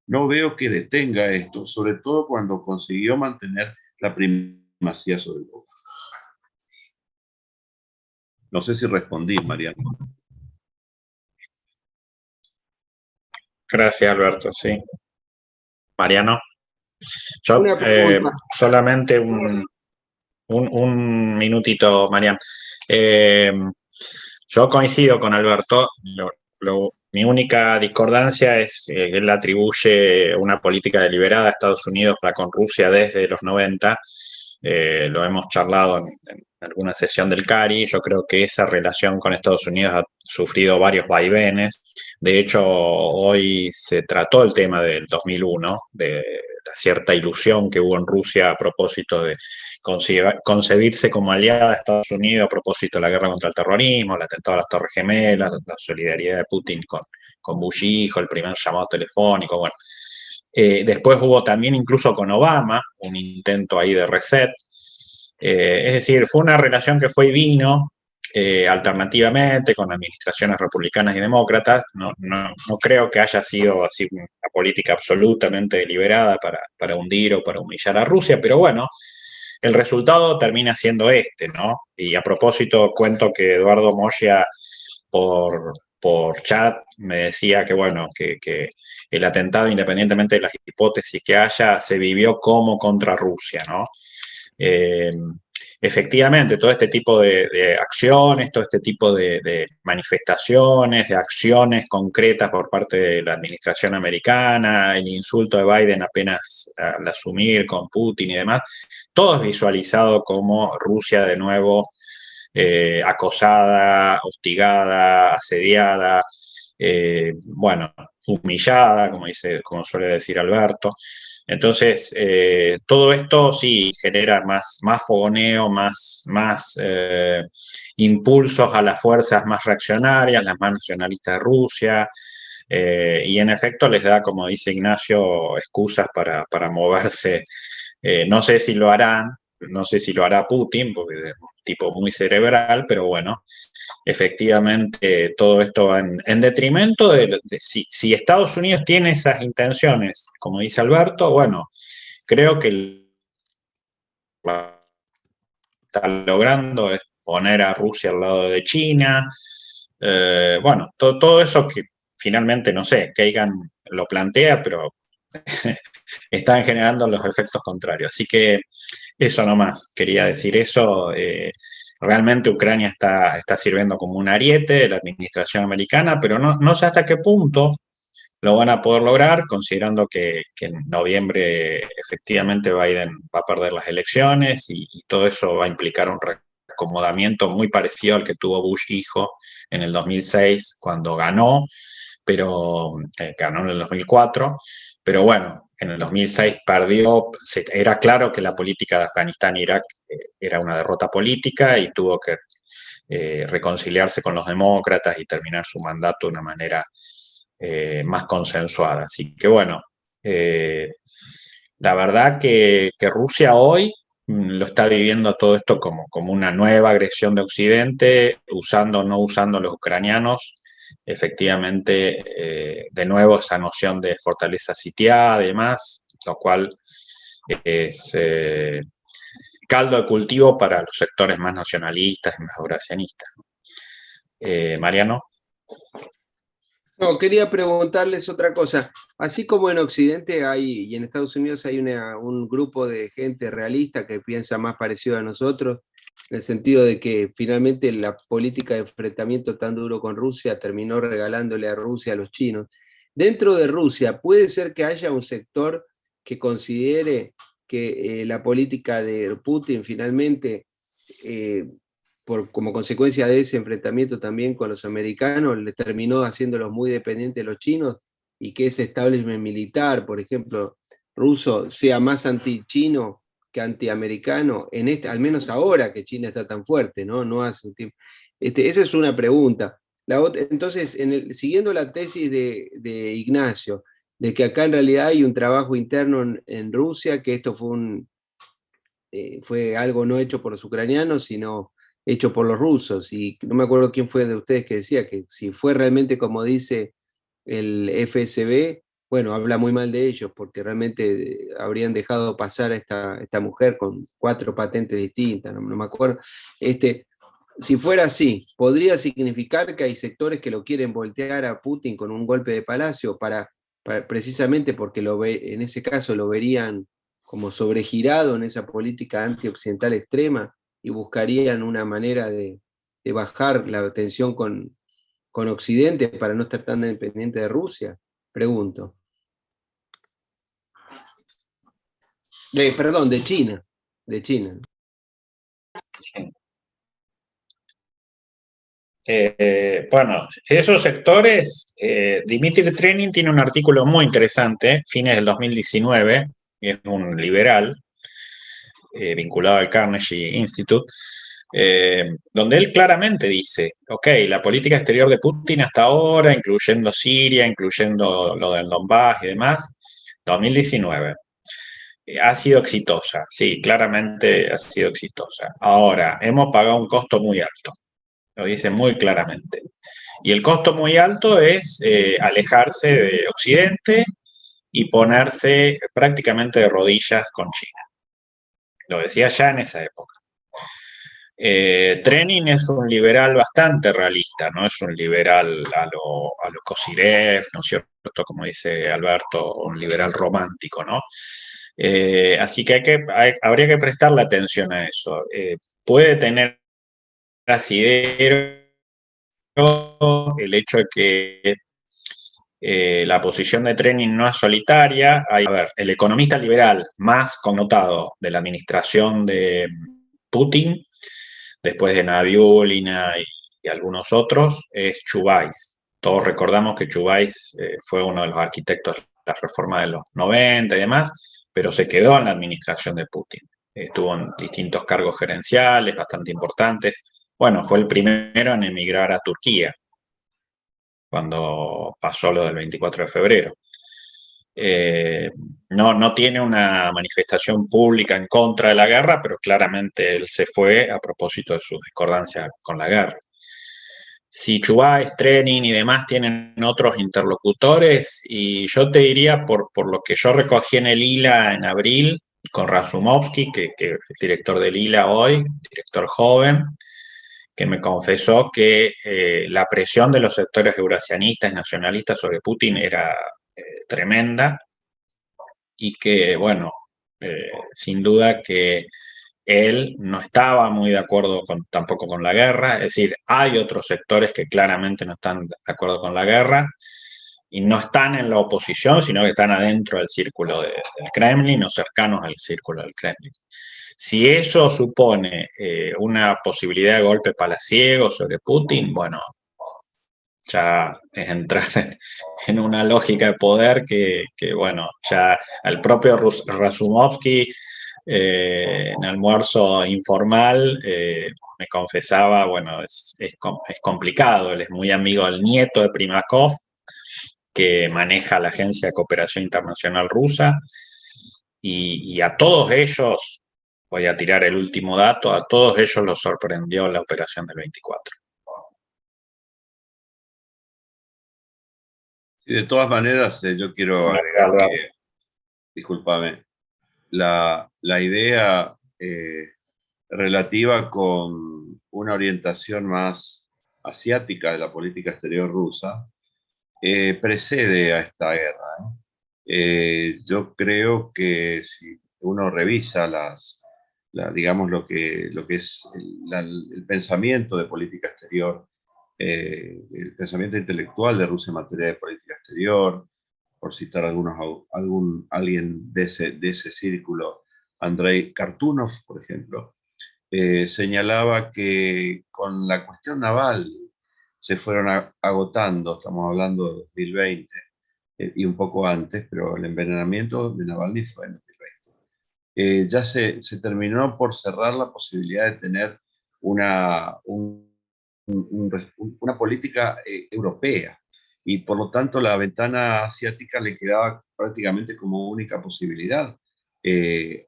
Speaker 3: no veo que detenga esto, sobre todo cuando consiguió mantener la primacía sobre Europa. No sé si respondí, Mariano.
Speaker 1: Gracias, Alberto, sí. Mariano. Yo,
Speaker 6: Una pregunta.
Speaker 1: solamente un minutito, Mariano. Yo coincido con Alberto. Mi única discordancia es que él atribuye una política deliberada a Estados Unidos para con Rusia desde los 90. Lo hemos charlado en alguna sesión del CARI. Yo creo que esa relación con Estados Unidos ha sufrido varios vaivenes. De hecho, hoy se trató el tema del 2001, de la cierta ilusión que hubo en Rusia a propósito de concebirse como aliada de Estados Unidos a propósito de la guerra contra el terrorismo, el atentado a las Torres Gemelas, la solidaridad de Putin con Bush hijo, el primer llamado telefónico, bueno. Después hubo también incluso con Obama un intento ahí de reset. Es decir, fue una relación que fue y vino alternativamente con administraciones republicanas y demócratas. No creo que haya sido así una política absolutamente deliberada para hundir o para humillar a Rusia, pero bueno, el resultado termina siendo este, ¿no? Y a propósito, cuento que Eduardo Moya por chat me decía que, bueno, que el atentado, independientemente de las hipótesis que haya, se vivió como contra Rusia, ¿no? Eh, Efectivamente, todo este tipo de acciones, todo este tipo de manifestaciones, de acciones concretas por parte de la administración americana, el insulto de Biden apenas al asumir con Putin y demás, todo es visualizado como Rusia de nuevo acosada, hostigada, asediada, bueno, humillada, como suele decir Alberto. Entonces, todo esto sí genera más fogoneo, más impulsos a las fuerzas más reaccionarias, las más nacionalistas de Rusia, y en efecto les da, como dice Ignacio, excusas para moverse. No sé si lo harán, no sé si lo hará Putin, porque es un tipo muy cerebral, pero bueno, efectivamente todo esto va en detrimento de si Estados Unidos tiene esas intenciones, como dice Alberto, bueno, creo que lo que está logrando es poner a Rusia al lado de China. Bueno, todo eso que finalmente, no sé, Kagan lo plantea, pero están generando los efectos contrarios. Así que eso nomás, quería decir eso. Realmente Ucrania está sirviendo como un ariete de la administración americana, pero no sé hasta qué punto lo van a poder lograr, considerando que en noviembre efectivamente Biden va a perder las elecciones y todo eso va a implicar un reacomodamiento muy parecido al que tuvo Bush hijo en el 2006 cuando ganó, pero ganó en el 2004, pero bueno, en el 2006 perdió, era claro que la política de Afganistán e Irak era una derrota política y tuvo que reconciliarse con los demócratas y terminar su mandato de una manera más consensuada. Así que bueno, la verdad que Rusia hoy lo está viviendo todo esto como una nueva agresión de Occidente, usando o no usando a los ucranianos, efectivamente, de nuevo esa noción de fortaleza sitiada y demás, lo cual es caldo de cultivo para los sectores más nacionalistas y más eurazianistas. Mariano.
Speaker 6: No, quería preguntarles otra cosa. Así como en Occidente hay, y en Estados Unidos hay un grupo de gente realista que piensa más parecido a nosotros, en el sentido de que finalmente la política de enfrentamiento tan duro con Rusia terminó regalándole a Rusia a los chinos. Dentro de Rusia, ¿puede ser que haya un sector que considere que la política de Putin finalmente como consecuencia de ese enfrentamiento también con los americanos, le terminó haciéndolos muy dependientes de los chinos y que ese establishment militar, por ejemplo, ruso, sea más anti-chino que anti-americano, al menos ahora que China está tan fuerte, ¿no? No hace un tiempo. Esa es una pregunta. Entonces, siguiendo la tesis de Ignacio, de que acá en realidad hay un trabajo interno en Rusia, que esto fue algo no hecho por los ucranianos, sino hecho por los rusos. Y no me acuerdo quién fue de ustedes que decía que si fue realmente como dice el FSB, bueno, habla muy mal de ellos, porque realmente habrían dejado pasar a esta mujer con 4 patentes distintas, no me acuerdo. Si fuera así, ¿podría significar que hay sectores que lo quieren voltear a Putin con un golpe de palacio precisamente porque en ese caso lo verían como sobregirado en esa política antioccidental extrema y buscarían una manera de bajar la tensión con Occidente para no estar tan dependiente de Rusia? Pregunto. Perdón, de China. De China.
Speaker 1: Bueno, esos sectores, Dimitri Trenin tiene un artículo muy interesante, fines del 2019, es un liberal vinculado al Carnegie Institute, donde él claramente dice, ok, la política exterior de Putin hasta ahora, incluyendo Siria, incluyendo lo del Donbass y demás, 2019. Ha sido exitosa, sí, claramente ha sido exitosa. Ahora, hemos pagado un costo muy alto, lo dice muy claramente. Y el costo muy alto es alejarse de Occidente y ponerse prácticamente de rodillas con China. Lo decía ya en esa época. Trenin es un liberal bastante realista, no es un liberal a lo Kozyrev, ¿no es cierto? Como dice Alberto, un liberal romántico, ¿no? Así que, habría que prestarle atención a eso. Puede tener asidero el hecho de que la posición de Trenin no es solitaria. A ver, el economista liberal más connotado de la administración de Putin, después de Nabiulina y algunos otros, es Chubais. Todos recordamos que Chubais fue uno de los arquitectos de la reforma de los 90 y demás, pero se quedó en la administración de Putin. Estuvo en distintos cargos gerenciales bastante importantes. Bueno, fue el primero en emigrar a Turquía cuando pasó lo del 24 de febrero. No tiene una manifestación pública en contra de la guerra, pero claramente él se fue a propósito de su discordancia con la guerra. Si Chubais, Trenin y demás tienen otros interlocutores, y yo te diría, por lo que yo recogí en el ILA en abril, con Razumovsky, que es director del ILA hoy, director joven, que me confesó que la presión de los sectores eurasianistas y nacionalistas sobre Putin era tremenda, y que, bueno, sin duda que él no estaba muy de acuerdo tampoco con la guerra, es decir, hay otros sectores que claramente no están de acuerdo con la guerra, y no están en la oposición, sino que están adentro del círculo del Kremlin o cercanos al círculo del Kremlin. Si eso supone una posibilidad de golpe palaciego sobre Putin, bueno, ya es entrar en una lógica de poder que, bueno, ya el propio Razumovsky en almuerzo informal me confesaba, bueno, es complicado, él es muy amigo del nieto de Primakov, que maneja la Agencia de Cooperación Internacional Rusa, y a todos ellos, voy a tirar el último dato, a todos ellos los sorprendió la operación del 24.
Speaker 3: Y de todas maneras, yo quiero agregar que, discúlpame, la idea relativa con una orientación más asiática de la política exterior rusa precede a esta guerra. Yo creo que si uno revisa digamos, lo que es el pensamiento de política exterior, el pensamiento intelectual de Rusia en materia de política exterior, por citar alguien de ese círculo, Andrei Kartunov, por ejemplo, señalaba que con la cuestión naval se fueron agotando, estamos hablando de 2020 y un poco antes, pero el envenenamiento de Navalny fue en 2020. Ya se terminó por cerrar la posibilidad de tener una política europea, y por lo tanto la ventana asiática le quedaba prácticamente como única posibilidad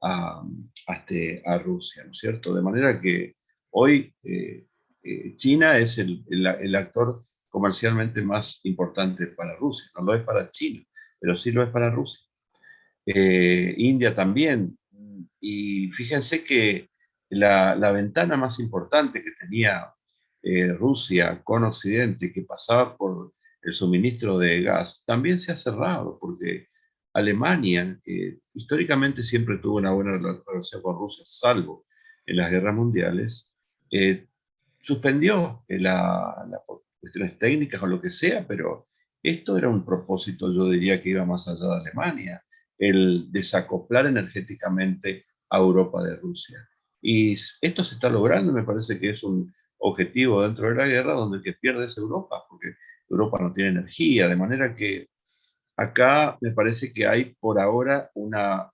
Speaker 3: a Rusia, ¿no es cierto? De manera que hoy China es el actor comercialmente más importante para Rusia. No lo es para China, pero sí lo es para Rusia. India también. Y fíjense que la ventana más importante que tenía Rusia con Occidente, que pasaba por el suministro de gas, también se ha cerrado, porque Alemania, que históricamente siempre tuvo una buena relación con Rusia, salvo en las guerras mundiales, suspendió por cuestiones técnicas o lo que sea, pero esto era un propósito, yo diría, que iba más allá de Alemania, el desacoplar energéticamente a Europa de Rusia. Y esto se está logrando, me parece que es un objetivo dentro de la guerra donde el que pierde es Europa, porque Europa no tiene energía, de manera que acá me parece que hay por ahora una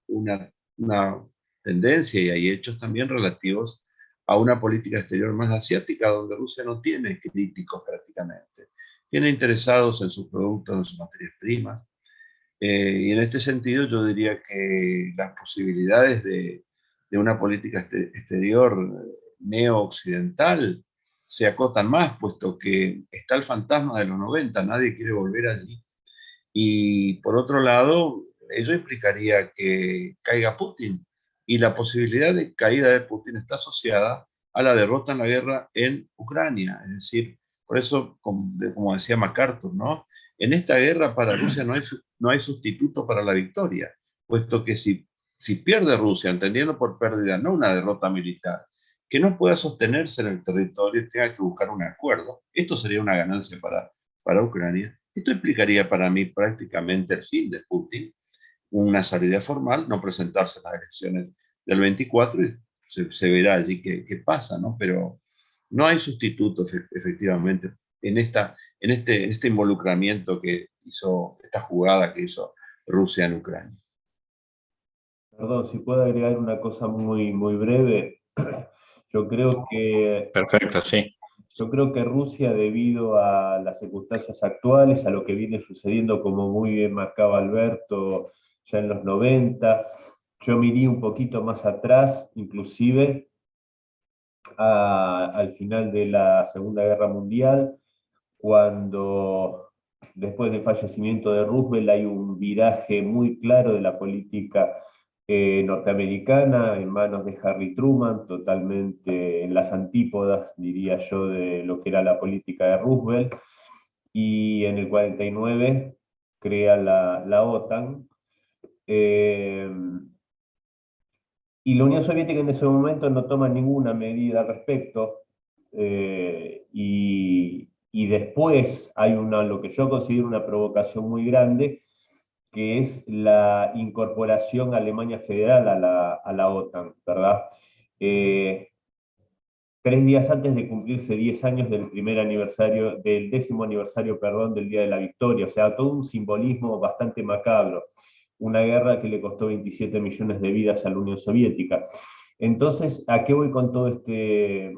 Speaker 3: tendencia, y hay hechos también relativos a una política exterior más asiática, donde Rusia no tiene críticos prácticamente. Tiene interesados en sus productos, en sus materias primas, Y en este sentido yo diría que las posibilidades de una política exterior neo-occidental se acotan más, puesto que está el fantasma de los 90, nadie quiere volver allí. Y por otro lado, ello implicaría que caiga Putin, y la posibilidad de caída de Putin está asociada a la derrota en la guerra en Ucrania. Es decir, por eso, como decía MacArthur, ¿no? En esta guerra para Rusia no hay sustituto para la victoria, puesto que si pierde Rusia, entendiendo por pérdida no una derrota militar, que no pueda sostenerse en el territorio y tenga que buscar un acuerdo, esto sería una ganancia para Ucrania. Esto implicaría para mí prácticamente el fin de Putin, una salida formal, no presentarse en las elecciones del 24 y se verá allí qué pasa, ¿no? Pero no hay sustituto efectivamente en este involucramiento que hizo, esta jugada que hizo Rusia en Ucrania.
Speaker 2: Perdón, si puedo agregar una cosa muy, muy breve. Yo creo que
Speaker 1: Perfecto, sí.
Speaker 2: Yo creo que Rusia, debido a las circunstancias actuales, a lo que viene sucediendo, como muy bien marcaba Alberto, ya en los 90, yo me iría un poquito más atrás, inclusive al final de la Segunda Guerra Mundial, cuando después del fallecimiento de Roosevelt hay un viraje muy claro de la política norteamericana en manos de Harry Truman, totalmente en las antípodas, diría yo, de lo que era la política de Roosevelt, y en el 49 crea la OTAN. Y la Unión Soviética en ese momento no toma ninguna medida al respecto, y después hay lo que yo considero una provocación muy grande, que es la incorporación a Alemania Federal a la OTAN, ¿verdad? 3 días antes de cumplirse 10 años del del 10º aniversario, perdón, del Día de la Victoria, o sea, todo un simbolismo bastante macabro. Una guerra que le costó 27 millones de vidas a la Unión Soviética. Entonces, ¿a qué voy con todo este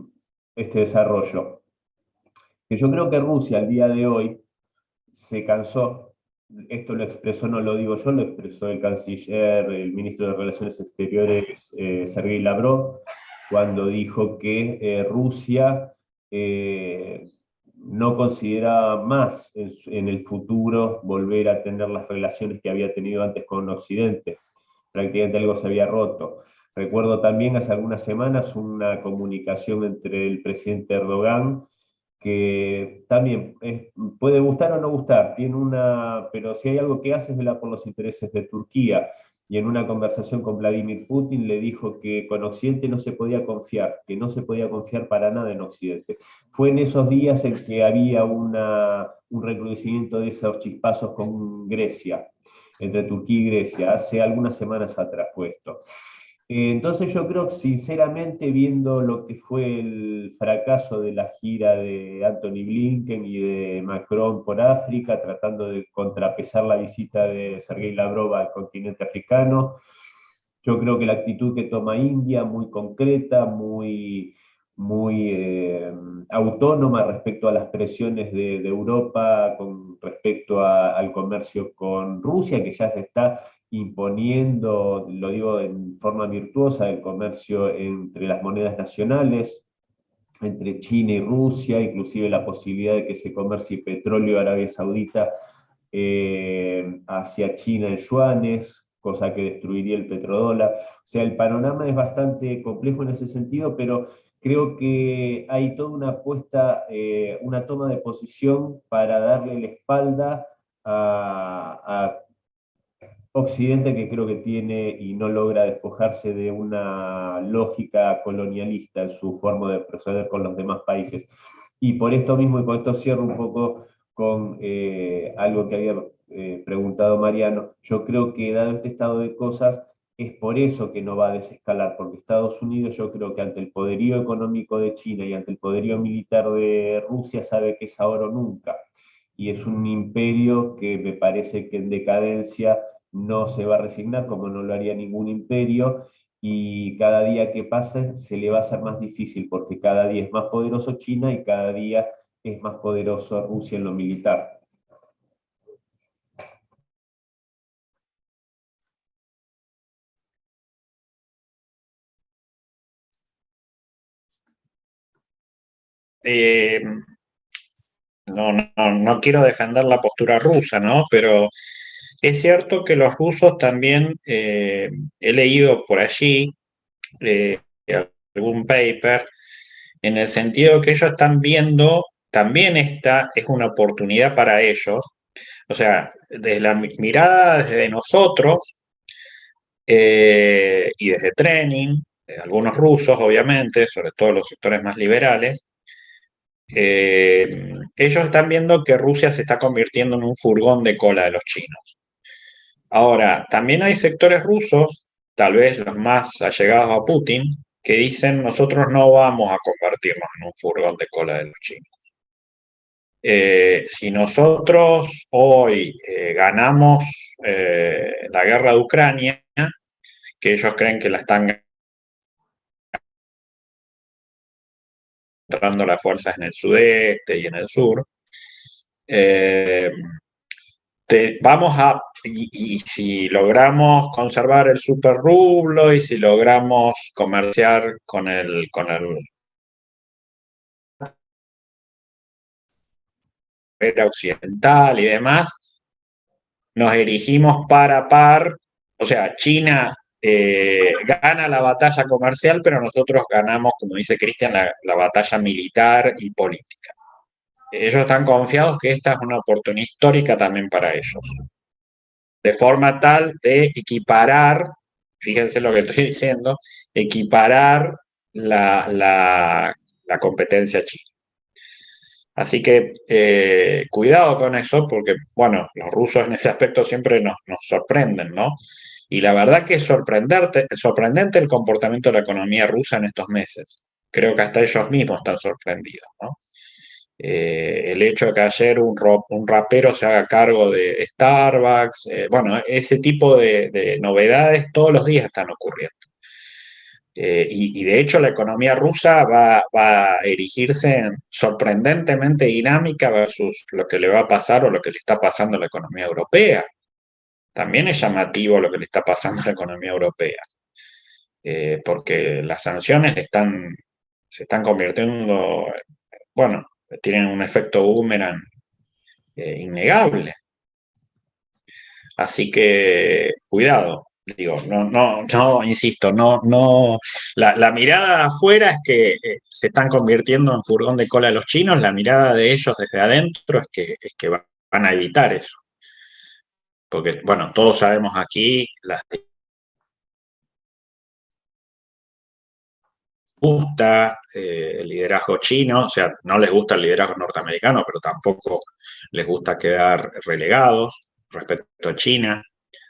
Speaker 2: desarrollo? Que yo creo que Rusia al día de hoy se cansó. Esto lo expresó, no lo digo yo, lo expresó el canciller, el ministro de Relaciones Exteriores, Sergei Lavrov, cuando dijo que Rusia no considera más en el futuro volver a tener las relaciones que había tenido antes con Occidente. Prácticamente algo se había roto. Recuerdo también hace algunas semanas una comunicación entre el presidente Erdogan, que también puede gustar o no gustar, pero si hay algo que hace es velar por los intereses de Turquía. Y en una conversación con Vladimir Putin le dijo que con Occidente no se podía confiar, que no se podía confiar para nada en Occidente. Fue en esos días en que había un recrudecimiento de esos chispazos con Grecia, entre Turquía y Grecia, hace algunas semanas atrás fue esto. Entonces yo creo que sinceramente, viendo lo que fue el fracaso de la gira de Anthony Blinken y de Macron por África, tratando de contrapesar la visita de Sergei Lavrov al continente africano, yo creo que la actitud que toma India, muy concreta, muy autónoma respecto a las presiones de Europa con respecto al comercio con Rusia, que ya se está imponiendo, lo digo en forma virtuosa, el comercio entre las monedas nacionales, entre China y Rusia, inclusive la posibilidad de que se comercie petróleo de Arabia Saudita hacia China en yuanes, cosa que destruiría el petrodólar. O sea, el panorama es bastante complejo en ese sentido, pero creo que hay toda una apuesta, una toma de posición para darle la espalda a Occidente, que creo que tiene y no logra despojarse de una lógica colonialista en su forma de proceder con los demás países. Y por esto mismo, y con esto cierro un poco con algo que había preguntado Mariano, yo creo que dado este estado de cosas, es por eso que no va a desescalar, porque Estados Unidos, yo creo que ante el poderío económico de China y ante el poderío militar de Rusia, sabe que es ahora o nunca. Y es un imperio que me parece que en decadencia no se va a resignar, como no lo haría ningún imperio, y cada día que pase se le va a hacer más difícil, porque cada día es más poderoso China y cada día es más poderoso Rusia en lo militar.
Speaker 1: no quiero defender la postura rusa, ¿no? Pero es cierto que los rusos también, he leído por allí algún paper, en el sentido que ellos están viendo, también esta es una oportunidad para ellos, o sea, desde la mirada desde nosotros y desde Training, algunos rusos obviamente, sobre todo los sectores más liberales, ellos están viendo que Rusia se está convirtiendo en un furgón de cola de los chinos. Ahora, también hay sectores rusos, tal vez los más allegados a Putin, que dicen nosotros no vamos a convertirnos en un furgón de cola de los chinos. Si nosotros hoy ganamos la guerra de Ucrania, que ellos creen que la están entrando las fuerzas en el sudeste y en el sur, vamos a, y si logramos conservar el superrublo y si logramos comerciar con el era occidental y demás, nos erigimos par a par, o sea, China gana la batalla comercial, pero nosotros ganamos, como dice Cristian, la batalla militar y política. Ellos están confiados que esta es una oportunidad histórica también para ellos. De forma tal de equiparar, fíjense lo que estoy diciendo, equiparar la competencia china. Así que cuidado con eso, porque, bueno, los rusos en ese aspecto siempre nos sorprenden, ¿no? Y la verdad que es sorprendente el comportamiento de la economía rusa en estos meses. Creo que hasta ellos mismos están sorprendidos, ¿no? El hecho de que ayer un rapero se haga cargo de Starbucks, bueno, ese tipo de novedades todos los días están ocurriendo. Y de hecho la economía rusa va a erigirse sorprendentemente dinámica versus lo que le va a pasar o lo que le está pasando a la economía europea. También es llamativo lo que le está pasando a la economía europea, porque las sanciones se están convirtiendo, bueno, tienen un efecto boomerang innegable. Así que cuidado. Digo, insisto, la mirada de afuera es que se están convirtiendo en furgón de cola de los chinos, la mirada de ellos desde adentro es que van a evitar eso. Porque, bueno, todos sabemos aquí, gusta el liderazgo chino, o sea, no les gusta el liderazgo norteamericano, pero tampoco les gusta quedar relegados respecto a China.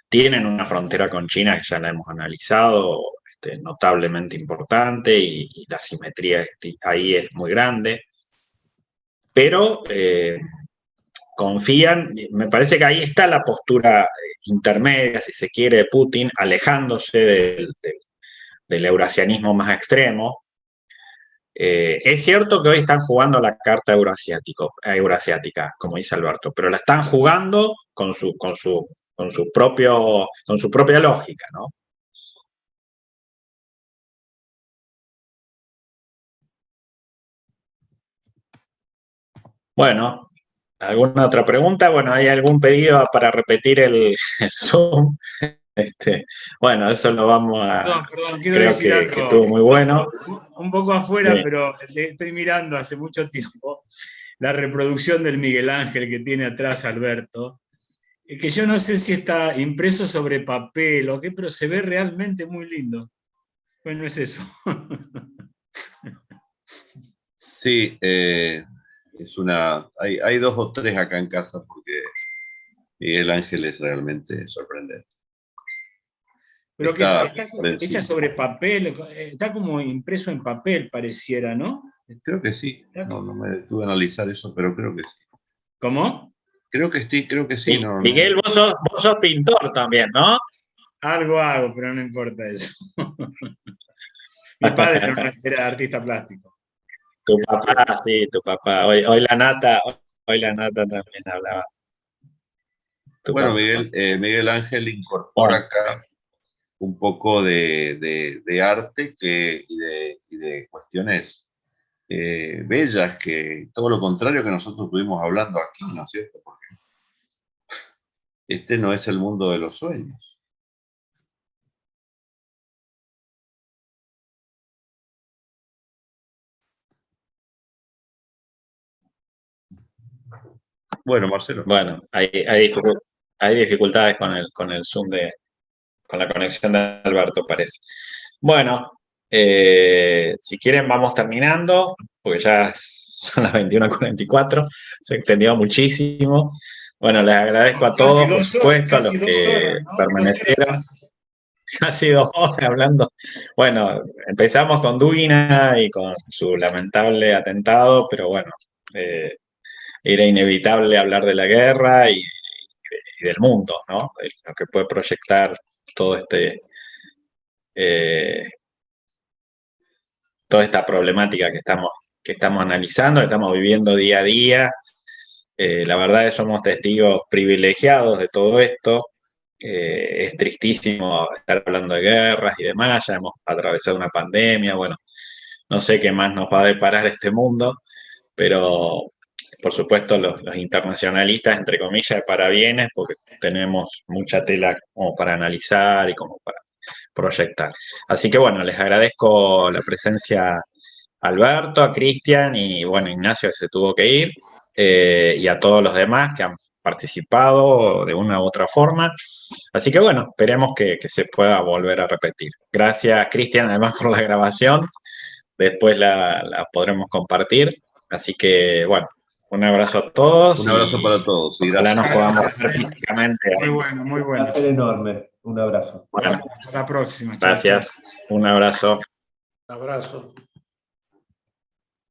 Speaker 1: Tienen una frontera con China que ya la hemos analizado, notablemente importante y la simetría ahí es muy grande. Pero confían, me parece que ahí está la postura intermedia, si se quiere, de Putin, alejándose del eurasianismo más extremo. Es cierto que hoy están jugando la carta eurasiática, como dice Alberto, pero la están jugando con su propia lógica, ¿no? Bueno, ¿alguna otra pregunta? Bueno, ¿hay algún pedido para repetir el Zoom? Bueno, eso lo vamos a...
Speaker 5: Perdón, quiero decir algo.
Speaker 1: Que estuvo muy bueno.
Speaker 5: Un poco afuera,
Speaker 1: sí.
Speaker 5: Pero estoy mirando hace mucho tiempo la reproducción del Miguel Ángel que tiene atrás Alberto, que yo no sé si está impreso sobre papel o qué, pero se ve realmente muy lindo. Bueno, es eso.
Speaker 3: Sí, hay 2 o 3 acá en casa porque Miguel Ángel es realmente sorprendente.
Speaker 5: Pero que está hecha sobre papel, está como impreso en papel, pareciera, ¿no?
Speaker 3: Creo que sí. No me detuve a analizar eso, pero creo que sí.
Speaker 5: ¿Cómo?
Speaker 3: Creo que sí.
Speaker 1: Sí. Miguel, vos sos pintor también, ¿no?
Speaker 5: Algo hago, pero no importa eso. Mi padre era artista plástico.
Speaker 1: Tu papá, sí, tu papá. Hoy la nata también hablaba.
Speaker 3: Bueno, Miguel Ángel incorpora acá un poco de arte y de cuestiones bellas, que todo lo contrario que nosotros estuvimos hablando aquí, ¿no es cierto? Porque este no es el mundo de los sueños. Bueno, Marcelo.
Speaker 1: Bueno, hay dificultades con el Zoom con la conexión de Alberto, parece. Bueno, si quieren vamos terminando, porque ya son las 21:44, se extendió muchísimo. Bueno, les agradezco a todos, por supuesto, a los que permanecieron. Casi 2 horas hablando. Bueno, empezamos con Duina y con su lamentable atentado, pero bueno, era inevitable hablar de la guerra y del mundo, ¿no? Lo que puede proyectar todo toda esta problemática que estamos analizando, que estamos viviendo día a día. La verdad es que somos testigos privilegiados de todo esto. Es tristísimo estar hablando de guerras y demás, ya hemos atravesado una pandemia, bueno, no sé qué más nos va a deparar este mundo, pero por supuesto los internacionalistas, entre comillas, de parabienes, porque tenemos mucha tela como para analizar y como para proyectar. Así que bueno, les agradezco la presencia a Alberto, a Cristian y bueno, Ignacio que se tuvo que ir, y a todos los demás que han participado de una u otra forma. Así que bueno, esperemos que se pueda volver a repetir. Gracias, Cristian, además por la grabación. Después la podremos compartir. Así que bueno, un abrazo a todos.
Speaker 3: Un abrazo para todos. Y
Speaker 1: ojalá nos podamos
Speaker 5: Gracias.
Speaker 1: ver físicamente.
Speaker 5: Muy bueno, muy
Speaker 2: Un
Speaker 5: bueno.
Speaker 2: placer enorme. Un abrazo.
Speaker 1: Bueno,
Speaker 5: Hasta la próxima. Chao,
Speaker 1: gracias.
Speaker 5: chao.
Speaker 1: Un abrazo.
Speaker 7: Abrazo.